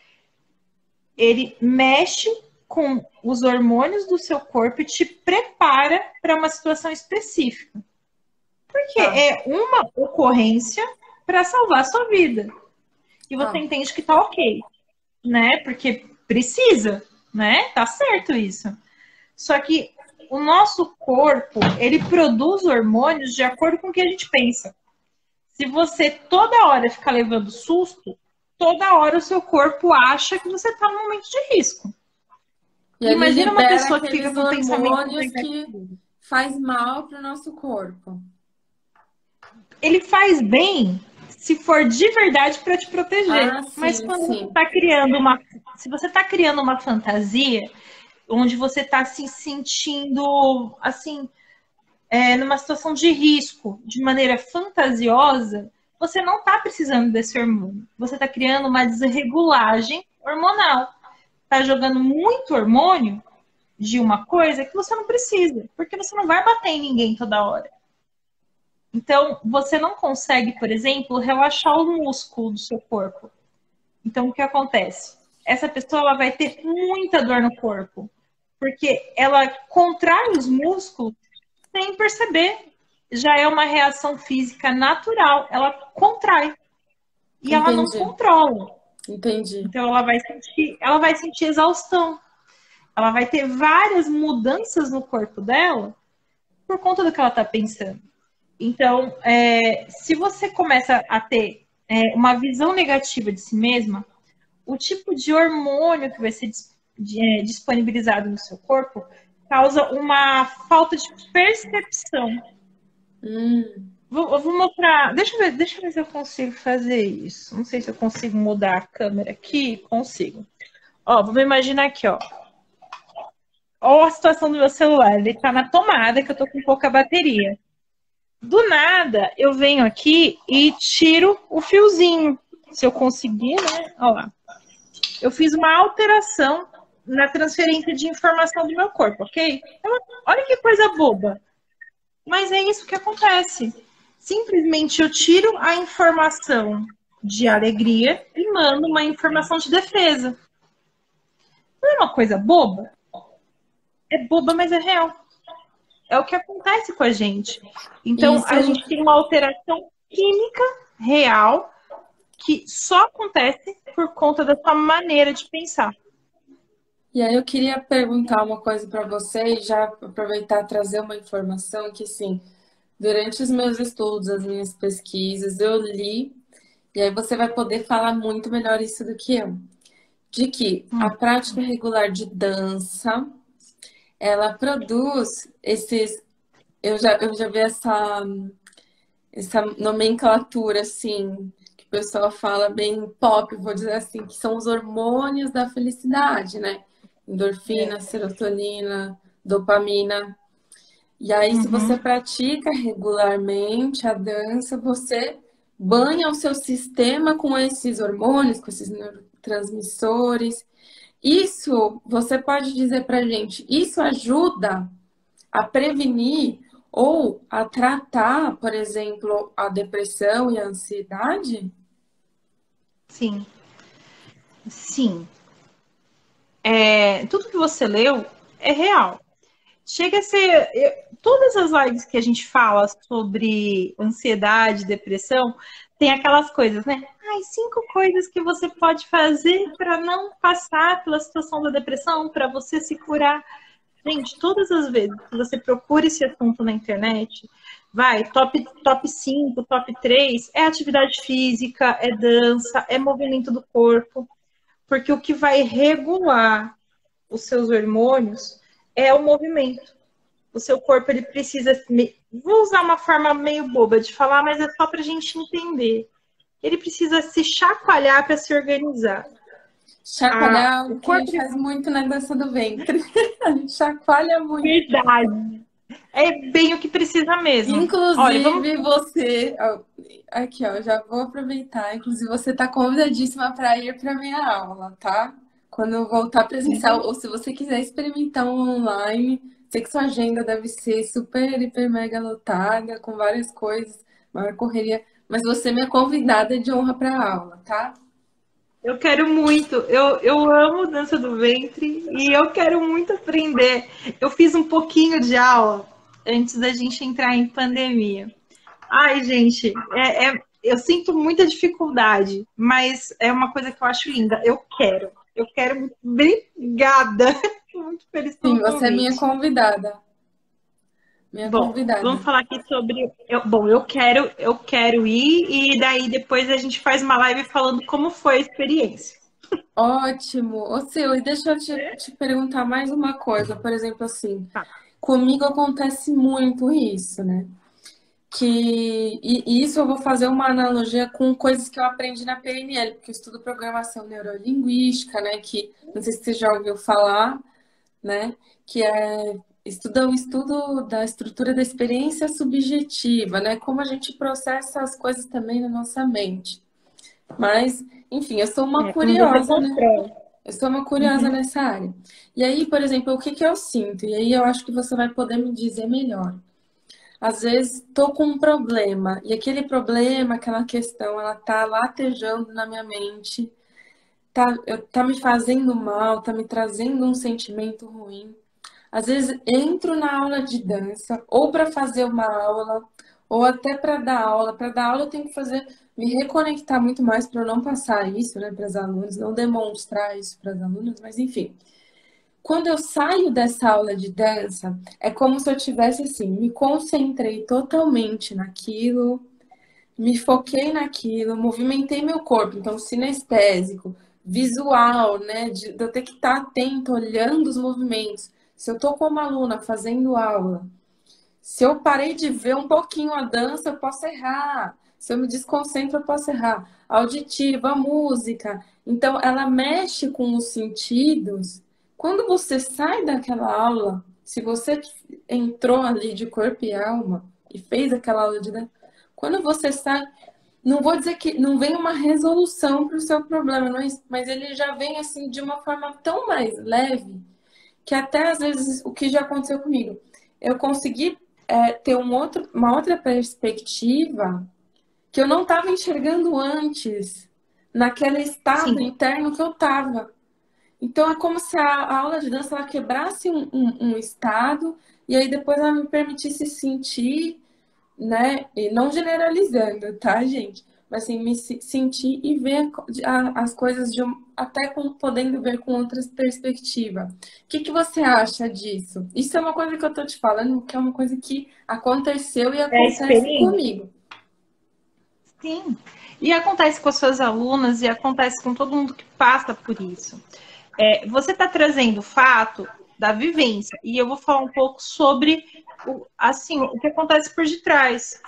Speaker 3: Ele mexe com os hormônios do seu corpo e te prepara para uma situação específica. Porque
Speaker 1: Tá,
Speaker 3: é uma ocorrência para salvar a sua vida. E você
Speaker 1: tá.
Speaker 3: entende que tá ok, né? Porque precisa, né? Tá certo isso. Só que o nosso corpo, ele produz hormônios de acordo com o que a gente pensa. Se você toda hora ficar levando susto, toda hora o seu corpo acha que você está num momento de risco.
Speaker 1: E ele
Speaker 3: Imagina uma
Speaker 1: libera
Speaker 3: pessoa que fica
Speaker 1: aqueles
Speaker 3: com pensamento
Speaker 1: hormônios que
Speaker 3: negativo.
Speaker 1: faz mal para o nosso corpo.
Speaker 3: Ele faz bem se for de verdade para te proteger.
Speaker 1: Ah,
Speaker 3: Mas
Speaker 1: sim,
Speaker 3: quando você
Speaker 1: sim.
Speaker 3: está criando uma, se você está criando uma fantasia onde você está se sentindo assim, numa situação de risco, de maneira fantasiosa, você não está precisando desse hormônio. Você está criando uma desregulagem hormonal. Está jogando muito hormônio de uma coisa que você não precisa, porque você não vai bater em ninguém toda hora. Então, você não consegue, por exemplo, relaxar o músculo do seu corpo. Então, o que acontece? Essa pessoa ela vai ter muita dor no corpo, porque ela contrai os músculos sem perceber. Já é uma reação física natural. Ela contrai e ela não
Speaker 1: Entendi,
Speaker 3: controla.
Speaker 1: entendi.
Speaker 3: Então, ela vai sentir exaustão. Ela vai ter várias mudanças no corpo dela por conta do que ela está pensando. Então, se você começa a ter uma visão negativa de si mesma, o tipo de hormônio que vai ser disponibilizado no seu corpo causa uma falta de percepção. Eu vou mostrar. Deixa eu ver se eu consigo fazer isso. Não sei se eu consigo mudar a câmera aqui. Consigo. Ó, vamos imaginar aqui, ó. Ó a situação do meu celular. Ele tá na tomada, que eu tô com pouca bateria. Do nada, eu venho aqui e tiro o fiozinho. Se eu conseguir, né? Ó lá. Eu fiz uma alteração na transferência de informação do meu corpo, ok? Então, olha que coisa boba. Mas é isso que acontece. Simplesmente eu tiro a informação de alegria e manda uma informação de defesa. Não é uma coisa boba? É boba, mas é real. É o que acontece com a gente. Então, a gente tem uma alteração química real que só acontece por conta da sua maneira de pensar.
Speaker 1: E aí eu queria perguntar uma coisa para você e já aproveitar e trazer uma informação que, assim, durante os meus estudos, as minhas pesquisas, eu li, e aí você vai poder falar muito melhor isso do que eu, de que a prática regular de dança, ela produz esses... eu já vi essa nomenclatura, assim, que o pessoal fala bem pop, vou dizer assim, que são os hormônios da felicidade, né? Endorfina, serotonina, dopamina. E aí, se você pratica regularmente a dança, você banha o seu sistema com esses hormônios, com esses neurotransmissores. Isso, você pode dizer pra gente, isso ajuda a prevenir ou a tratar, por exemplo, a depressão e a ansiedade?
Speaker 3: Sim. Sim. Tudo que você leu é real. Chega a ser. Todas as lives que a gente fala sobre ansiedade, depressão, tem aquelas coisas, né? Ai, 5 coisas que você pode fazer para não passar pela situação da depressão, para você se curar. Gente, todas as vezes que você procura esse assunto na internet, top 5, top 3, é atividade física, é dança, é movimento do corpo. Porque o que vai regular os seus hormônios é o movimento. O seu corpo, ele precisa... Vou usar uma forma meio boba de falar, mas é só para a gente entender. Ele precisa se chacoalhar para se organizar.
Speaker 1: Chacoalhar, o que a gente faz muito na dança do ventre. A gente chacoalha muito.
Speaker 3: Verdade. É bem o que precisa mesmo.
Speaker 1: Inclusive, olha, você... Aqui, ó, já vou aproveitar. Inclusive, você está convidadíssima para ir para minha aula, tá? Quando eu voltar presencial, ou se você quiser experimentar um online, sei que sua agenda deve ser super, hiper, mega lotada, com várias coisas, maior correria, mas você é minha convidada de honra para a aula, tá?
Speaker 3: Eu quero muito, eu amo dança do ventre e eu quero muito aprender. Eu fiz um pouquinho de aula antes da gente entrar em pandemia. Ai, gente, eu sinto muita dificuldade, mas é uma coisa que eu acho linda. Eu quero muito. Obrigada. Muito feliz pelo
Speaker 1: Sim, você é minha convidada.
Speaker 3: Vamos falar aqui sobre... eu quero ir e daí depois a gente faz uma live falando como foi a experiência.
Speaker 1: Ótimo. Ô, Sil, e deixa eu te perguntar mais uma coisa. Por exemplo, assim, comigo acontece muito isso, né? E isso eu vou fazer uma analogia com coisas que eu aprendi na PNL, porque eu estudo programação neurolinguística, né? Que não sei se você já ouviu falar, né? Que é o estudo da estrutura da experiência subjetiva, né? Como a gente processa as coisas também na nossa mente. Mas, enfim, eu sou uma curiosa, né? Eu sou uma curiosa nessa área. E aí, por exemplo, o que eu sinto? E aí eu acho que você vai poder me dizer melhor. Às vezes, tô com um problema, e aquele problema, aquela questão, ela tá latejando na minha mente, tá me fazendo mal, tá me trazendo um sentimento ruim. Às vezes, entro na aula de dança, ou para fazer uma aula, ou até para dar aula. Para dar aula, eu tenho que me reconectar muito mais para eu não passar isso, né, para os alunos, não demonstrar isso para os alunos, mas enfim. Quando eu saio dessa aula de dança, é como se eu tivesse assim, me concentrei totalmente naquilo, me foquei naquilo, movimentei meu corpo, então sinestésico, visual, né? De eu ter que estar atento, olhando os movimentos. Se eu tô com uma aluna fazendo aula, se eu parei de ver um pouquinho a dança, eu posso errar. Se eu me desconcentro, eu posso errar. Auditiva, a música. Então, ela mexe com os sentidos. Quando você sai daquela aula, se você entrou ali de corpo e alma e fez aquela aula de dança, quando você sai, não vou dizer que não vem uma resolução para o seu problema, não é isso, mas ele já vem assim de uma forma tão mais leve que até às vezes o que já aconteceu comigo, eu consegui ter uma outra perspectiva que eu não estava enxergando antes, naquele estado
Speaker 3: Sim,
Speaker 1: interno que eu estava. Então é como se a aula de dança ela quebrasse um estado e aí depois ela me permitisse sentir, né? E não generalizando, tá, gente? Mas assim, sentir e ver as coisas até podendo ver com outras perspectivas. O que que você acha disso? Isso é uma coisa que eu tô te falando, que é uma coisa que aconteceu e
Speaker 3: é a
Speaker 1: acontece
Speaker 3: experiência.
Speaker 1: comigo.
Speaker 3: Sim. E acontece com as suas alunas e acontece com todo mundo que passa por isso. Você está trazendo o fato da vivência e eu vou falar um pouco sobre assim, o que acontece por detrás.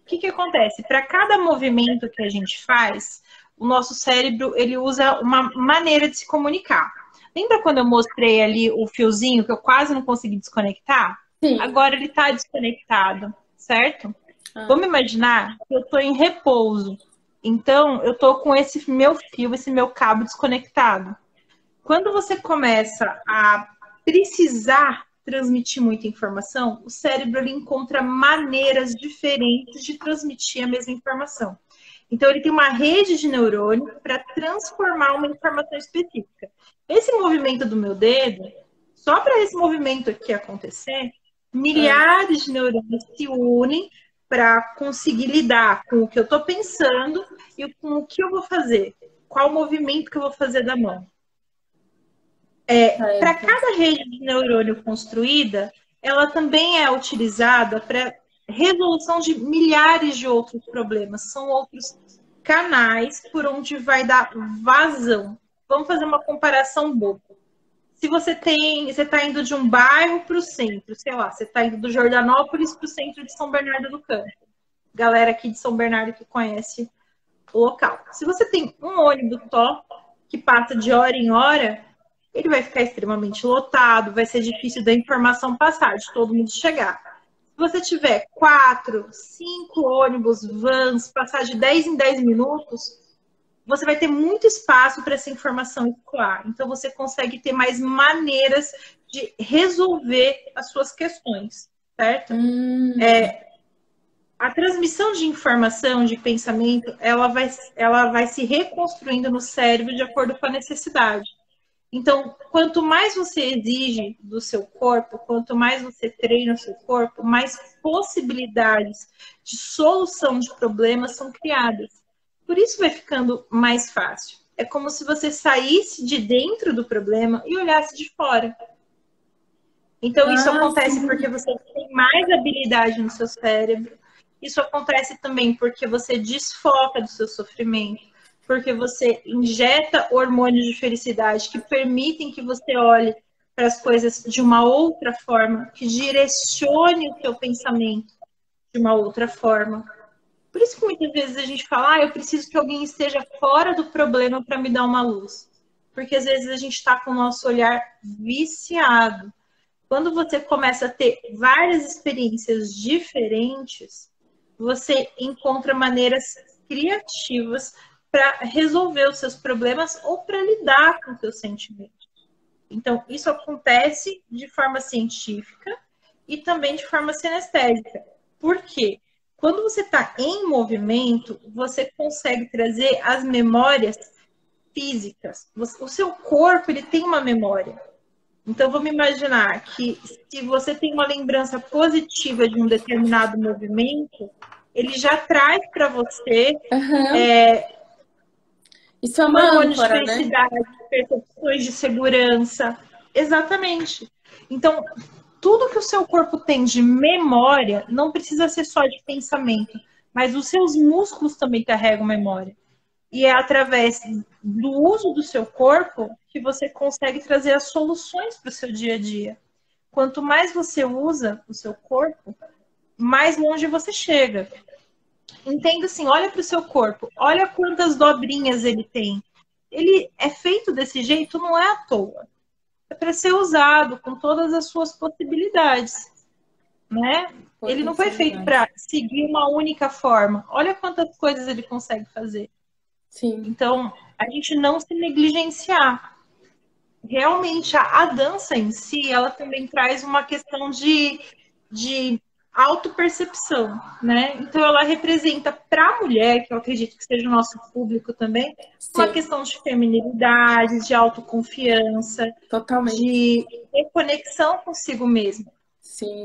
Speaker 3: O que acontece? Para cada movimento que a gente faz, o nosso cérebro ele usa uma maneira de se comunicar. Lembra quando eu mostrei ali o fiozinho que eu quase não consegui desconectar?
Speaker 1: Sim.
Speaker 3: Agora ele está desconectado, certo?
Speaker 1: Ah,
Speaker 3: Vamos imaginar que eu estou em repouso. Então, eu estou com esse meu fio, esse meu cabo desconectado. Quando você começa a precisar transmitir muita informação, o cérebro ele encontra maneiras diferentes de transmitir a mesma informação. Então, ele tem uma rede de neurônios para transformar uma informação específica. Esse movimento do meu dedo, só para esse movimento aqui acontecer,
Speaker 1: ah.
Speaker 3: milhares de neurônios se unem para conseguir lidar com o que eu estou pensando e com o que eu vou fazer. Qual movimento que eu vou fazer da mão. Para
Speaker 1: Certo.
Speaker 3: cada rede de neurônio construída, ela também é utilizada para resolução de milhares de outros problemas. São outros canais por onde vai dar vazão. Vamos fazer uma comparação boba. Se você está indo de um bairro para o centro, sei lá, você está indo do Jordanópolis para o centro de São Bernardo do Campo. Galera aqui de São Bernardo que conhece o local. Se você tem um ônibus só, que passa de hora em hora, ele vai ficar extremamente lotado, vai ser difícil da informação passar, de todo mundo chegar. Se você tiver 4, 5 ônibus, vans, passar de 10 em 10 minutos, você vai ter muito espaço para essa informação escoar. Então, você consegue ter mais maneiras de resolver as suas questões, certo? A transmissão de informação, de pensamento, ela vai se reconstruindo no cérebro de acordo com a necessidade. Então, quanto mais você exige do seu corpo, quanto mais você treina o seu corpo, mais possibilidades de solução de problemas são criadas. Por isso vai ficando mais fácil. É como se você saísse de dentro do problema e olhasse de fora. Então, isso
Speaker 1: Ah,
Speaker 3: acontece
Speaker 1: sim.
Speaker 3: porque você tem mais habilidade no seu cérebro. Isso acontece também porque você desfoca do seu sofrimento, porque você injeta hormônios de felicidade que permitem que você olhe para as coisas de uma outra forma, que direcione o seu pensamento de uma outra forma. Por isso que muitas vezes a gente fala, eu preciso que alguém esteja fora do problema para me dar uma luz. Porque às vezes a gente está com o nosso olhar viciado. Quando você começa a ter várias experiências diferentes, você encontra maneiras criativas para resolver os seus problemas ou para lidar com os seus sentimentos. Então, isso acontece de forma científica e também de forma sinestésica. Por quê? Quando você está em movimento, você consegue trazer as memórias físicas. O seu corpo ele tem uma memória. Então, vamos imaginar que se você tem uma lembrança positiva de um determinado movimento, ele já traz para você
Speaker 1: Isso é uma
Speaker 3: hormônios de
Speaker 1: âncora, né?
Speaker 3: felicidade, percepções de segurança. Exatamente. Então, tudo que o seu corpo tem de memória não precisa ser só de pensamento, mas os seus músculos também carregam memória. E é através do uso do seu corpo que você consegue trazer as soluções para o seu dia a dia. Quanto mais você usa o seu corpo, mais longe você chega. Entenda assim, olha para o seu corpo, olha quantas dobrinhas ele tem. Ele é feito desse jeito, não é à toa. É para ser usado com todas as suas possibilidades, né? Ele não foi feito para seguir uma única forma. Olha quantas coisas ele consegue fazer.
Speaker 1: Sim.
Speaker 3: Então, a gente não se negligenciar. Realmente, a dança em si, ela também traz uma questão de autopercepção, né? Então ela representa para a mulher, que eu acredito que seja o nosso público também, uma
Speaker 1: Sim,
Speaker 3: questão de feminilidade, de autoconfiança,
Speaker 1: totalmente.
Speaker 3: de reconexão consigo mesmo.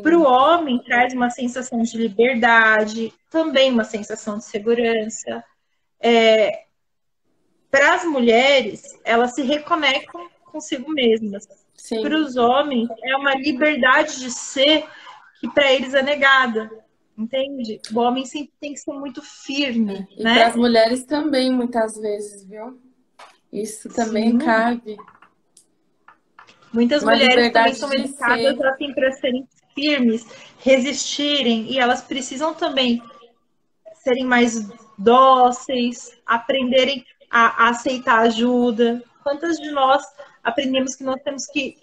Speaker 3: Para o
Speaker 1: Sim,
Speaker 3: homem traz uma sensação de liberdade, também uma sensação de segurança. Para as mulheres, elas se reconectam consigo mesmas. Para
Speaker 1: sim.
Speaker 3: os homens, é uma liberdade de ser que para eles é negada, entende? O homem sempre tem que ser muito firme,
Speaker 1: E para as
Speaker 3: né?
Speaker 1: mulheres também, muitas vezes, viu? Isso também
Speaker 3: Sim.
Speaker 1: cabe.
Speaker 3: Muitas
Speaker 1: Uma
Speaker 3: mulheres também
Speaker 1: liberdade
Speaker 3: são
Speaker 1: de
Speaker 3: educadas
Speaker 1: ser.
Speaker 3: assim para serem firmes, resistirem, e elas precisam também serem mais dóceis, aprenderem a aceitar ajuda. Quantas de nós aprendemos que nós temos que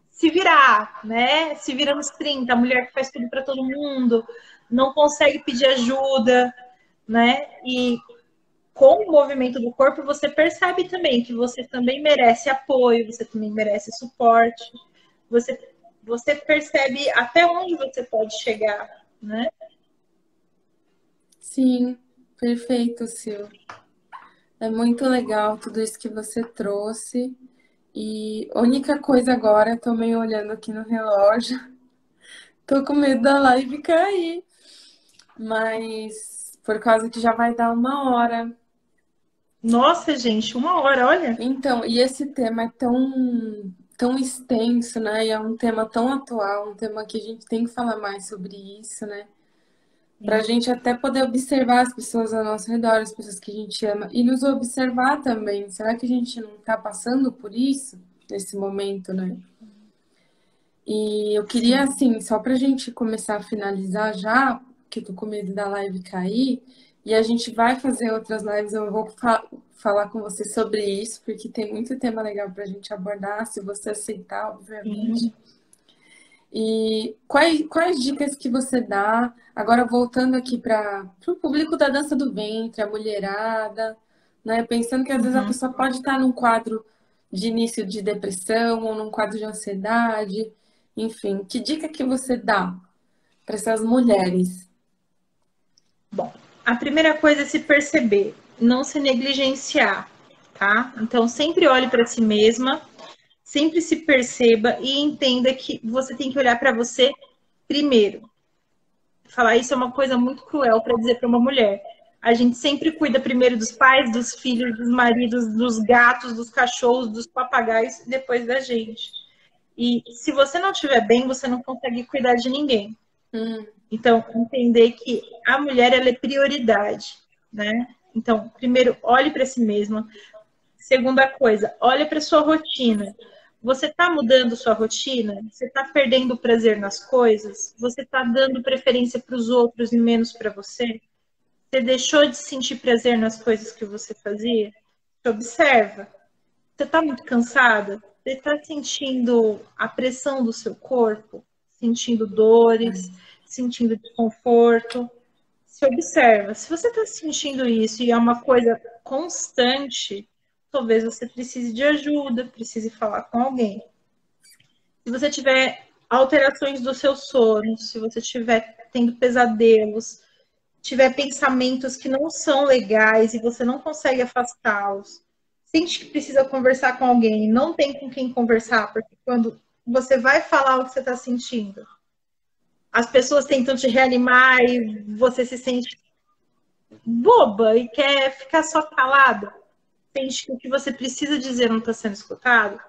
Speaker 3: se virar, né? Se vira nos 30, a mulher que faz tudo para todo mundo, não consegue pedir ajuda, né? E com o movimento do corpo, você percebe também que você também merece apoio, você também merece suporte, você, você percebe até onde você pode chegar, né?
Speaker 1: Sim, perfeito, Sil. É muito legal tudo isso que você trouxe. E a única coisa agora, tô meio olhando aqui no relógio, tô com medo da live cair, mas por causa que já vai dar 1 hora.
Speaker 3: Nossa, gente, 1 hora, olha.
Speaker 1: Então, e esse tema é tão extenso, né? E é um tema tão atual, um tema que a gente tem que falar mais sobre isso, né? Pra gente até poder observar as pessoas ao nosso redor, as pessoas que a gente ama, e nos observar também. Será que a gente não tá passando por isso nesse momento, né? E eu queria,
Speaker 3: Sim.
Speaker 1: assim, só pra gente começar a finalizar já, que eu tô com medo da live cair, e a gente vai fazer outras lives, eu vou falar com você sobre isso, porque tem muito tema legal pra gente abordar, se você aceitar, obviamente.
Speaker 3: Sim.
Speaker 1: E quais dicas que você dá, agora voltando aqui para o público da dança do ventre, a mulherada, né? Pensando que às vezes a
Speaker 3: Uhum.
Speaker 1: pessoa pode estar num quadro de início de depressão ou num quadro de ansiedade, enfim, que dica que você dá para essas mulheres?
Speaker 3: Bom, a primeira coisa é se perceber, não se negligenciar, tá? Então, sempre olhe para si mesma, sempre se perceba e entenda que você tem que olhar para você primeiro. Falar isso é uma coisa muito cruel para dizer para uma mulher. A gente sempre cuida primeiro dos pais, dos filhos, dos maridos, dos gatos, dos cachorros, dos papagaios, e depois da gente. E se você não estiver bem, você não consegue cuidar de ninguém.
Speaker 1: Hum,
Speaker 3: Então, entender que a mulher ela é prioridade, né? Então, primeiro, olhe para si mesma. Segunda coisa, olhe para sua rotina. Você está mudando sua rotina? Você está perdendo o prazer nas coisas? Você está dando preferência para os outros e menos para você? Você deixou de sentir prazer nas coisas que você fazia? Você observa. Você está muito cansada? Você está sentindo a pressão do seu corpo? Sentindo dores? Sentindo desconforto? Se observa. Se você está sentindo isso e é uma coisa constante, talvez você precise de ajuda, precise falar com alguém. Se você tiver alterações do seu sono, se você estiver tendo pesadelos, tiver pensamentos que não são legais e você não consegue afastá-los, sente que precisa conversar com alguém, não tem com quem conversar, porque quando você vai falar o que você está sentindo, as pessoas tentam te reanimar e você se sente boba e quer ficar só calada. Sente que o que você precisa dizer não está sendo escutado,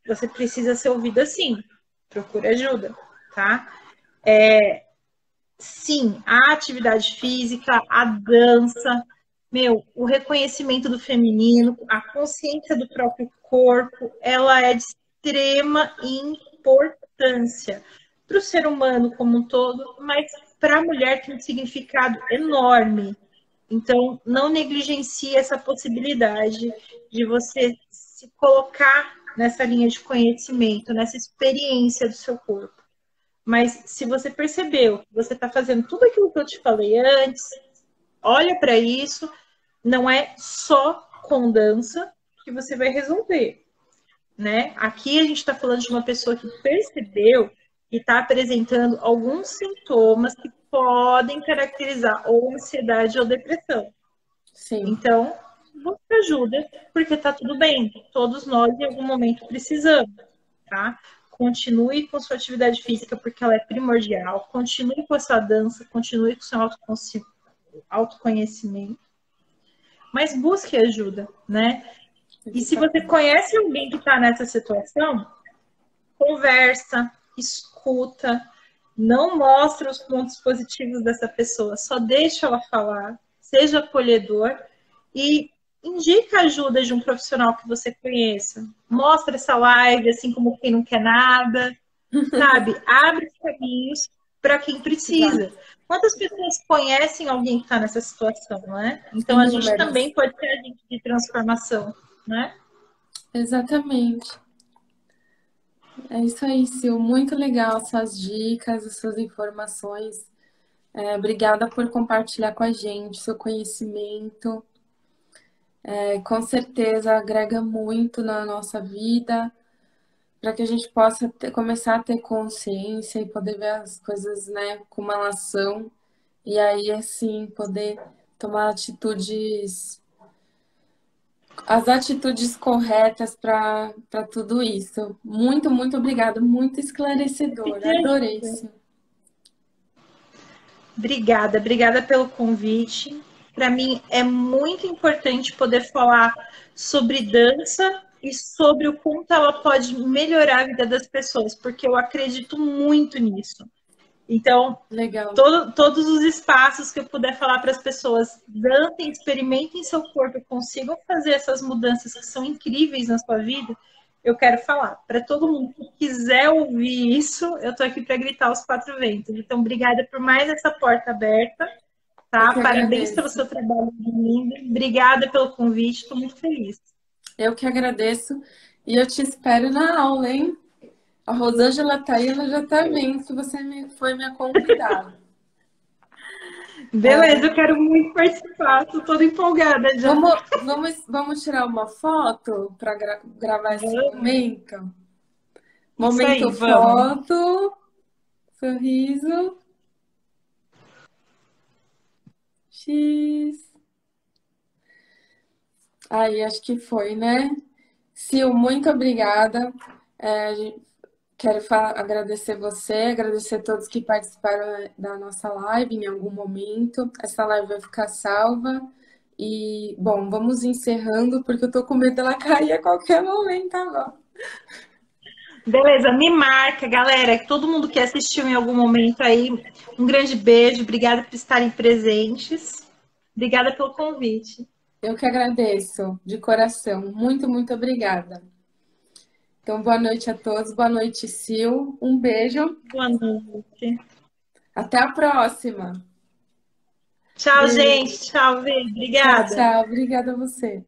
Speaker 3: você precisa ser ouvido assim. Procure ajuda, tá? Sim, a atividade física, a dança, meu, o reconhecimento do feminino, a consciência do próprio corpo, ela é de extrema importância para o ser humano como um todo, mas para a mulher tem um significado enorme. Então, não negligencie essa possibilidade de você se colocar nessa linha de conhecimento, nessa experiência do seu corpo. Mas se você percebeu que você está fazendo tudo aquilo que eu te falei antes, olha para isso, não é só com dança que você vai resolver, né? Aqui a gente está falando de uma pessoa que percebeu e está apresentando alguns sintomas que podem caracterizar ou ansiedade ou depressão.
Speaker 1: Sim.
Speaker 3: Então, busca ajuda, porque tá tudo bem. Todos nós, em algum momento, precisamos, tá? Continue com sua atividade física, porque ela é primordial. Continue com a sua dança, continue com o seu autoconhecimento. Mas busque ajuda, né? E se você conhece alguém que está nessa situação, conversa, escuta, não mostra os pontos positivos dessa pessoa, só deixa ela falar, seja acolhedor e indica a ajuda de um profissional que você conheça. Mostra essa live, assim como quem não quer nada, sabe? Abre os caminhos para quem precisa. Quantas pessoas conhecem alguém que está nessa situação, né? Então a gente também pode ser agente de transformação, né?
Speaker 1: Exatamente. É isso aí, Sil. Muito legal suas dicas, as suas informações. Obrigada por compartilhar com a gente seu conhecimento. Com certeza agrega muito na nossa vida, para que a gente possa começar a ter consciência e poder ver as coisas, né, como elas são. E aí, assim, poder tomar as atitudes corretas para tudo isso. Muito, muito obrigada, muito esclarecedor. Adorei isso.
Speaker 3: Obrigada pelo convite. Para mim é muito importante poder falar sobre dança e sobre o quanto ela pode melhorar a vida das pessoas, porque eu acredito muito nisso. Então,
Speaker 1: legal.
Speaker 3: Todos os espaços que eu puder falar para as pessoas, dancem, experimentem seu corpo, consigam fazer essas mudanças que são incríveis na sua vida, eu quero falar. Para todo mundo que quiser ouvir isso, eu estou aqui para gritar os quatro ventos. Então, obrigada por mais essa porta aberta, tá? Parabéns pelo seu trabalho lindo. Obrigada pelo convite, estou muito feliz.
Speaker 1: Eu que agradeço e eu te espero na aula, hein? A Rosângela tá aí, ela já tá vendo que você foi minha convidada.
Speaker 3: Beleza, eu quero muito participar, tô toda empolgada já.
Speaker 1: Vamos tirar uma foto para gravar esse momento? Momento
Speaker 3: aí,
Speaker 1: foto, sorriso, X. Aí, acho que foi, né? Sil, muito obrigada. Quero agradecer você, agradecer a todos que participaram da nossa live em algum momento. Essa live vai ficar salva. E, bom, vamos encerrando, porque eu tô com medo dela cair a qualquer momento agora.
Speaker 3: Beleza, me marca, galera. Todo mundo que assistiu em algum momento aí, um grande beijo. Obrigada por estarem presentes. Obrigada pelo convite.
Speaker 1: Eu que agradeço, de coração. Muito, muito obrigada. Então, boa noite a todos. Boa noite, Sil. Um beijo.
Speaker 3: Boa noite.
Speaker 1: Até a próxima.
Speaker 3: Tchau, gente. Tchau, Vê. Obrigada.
Speaker 1: Tchau, tchau. Obrigada a você.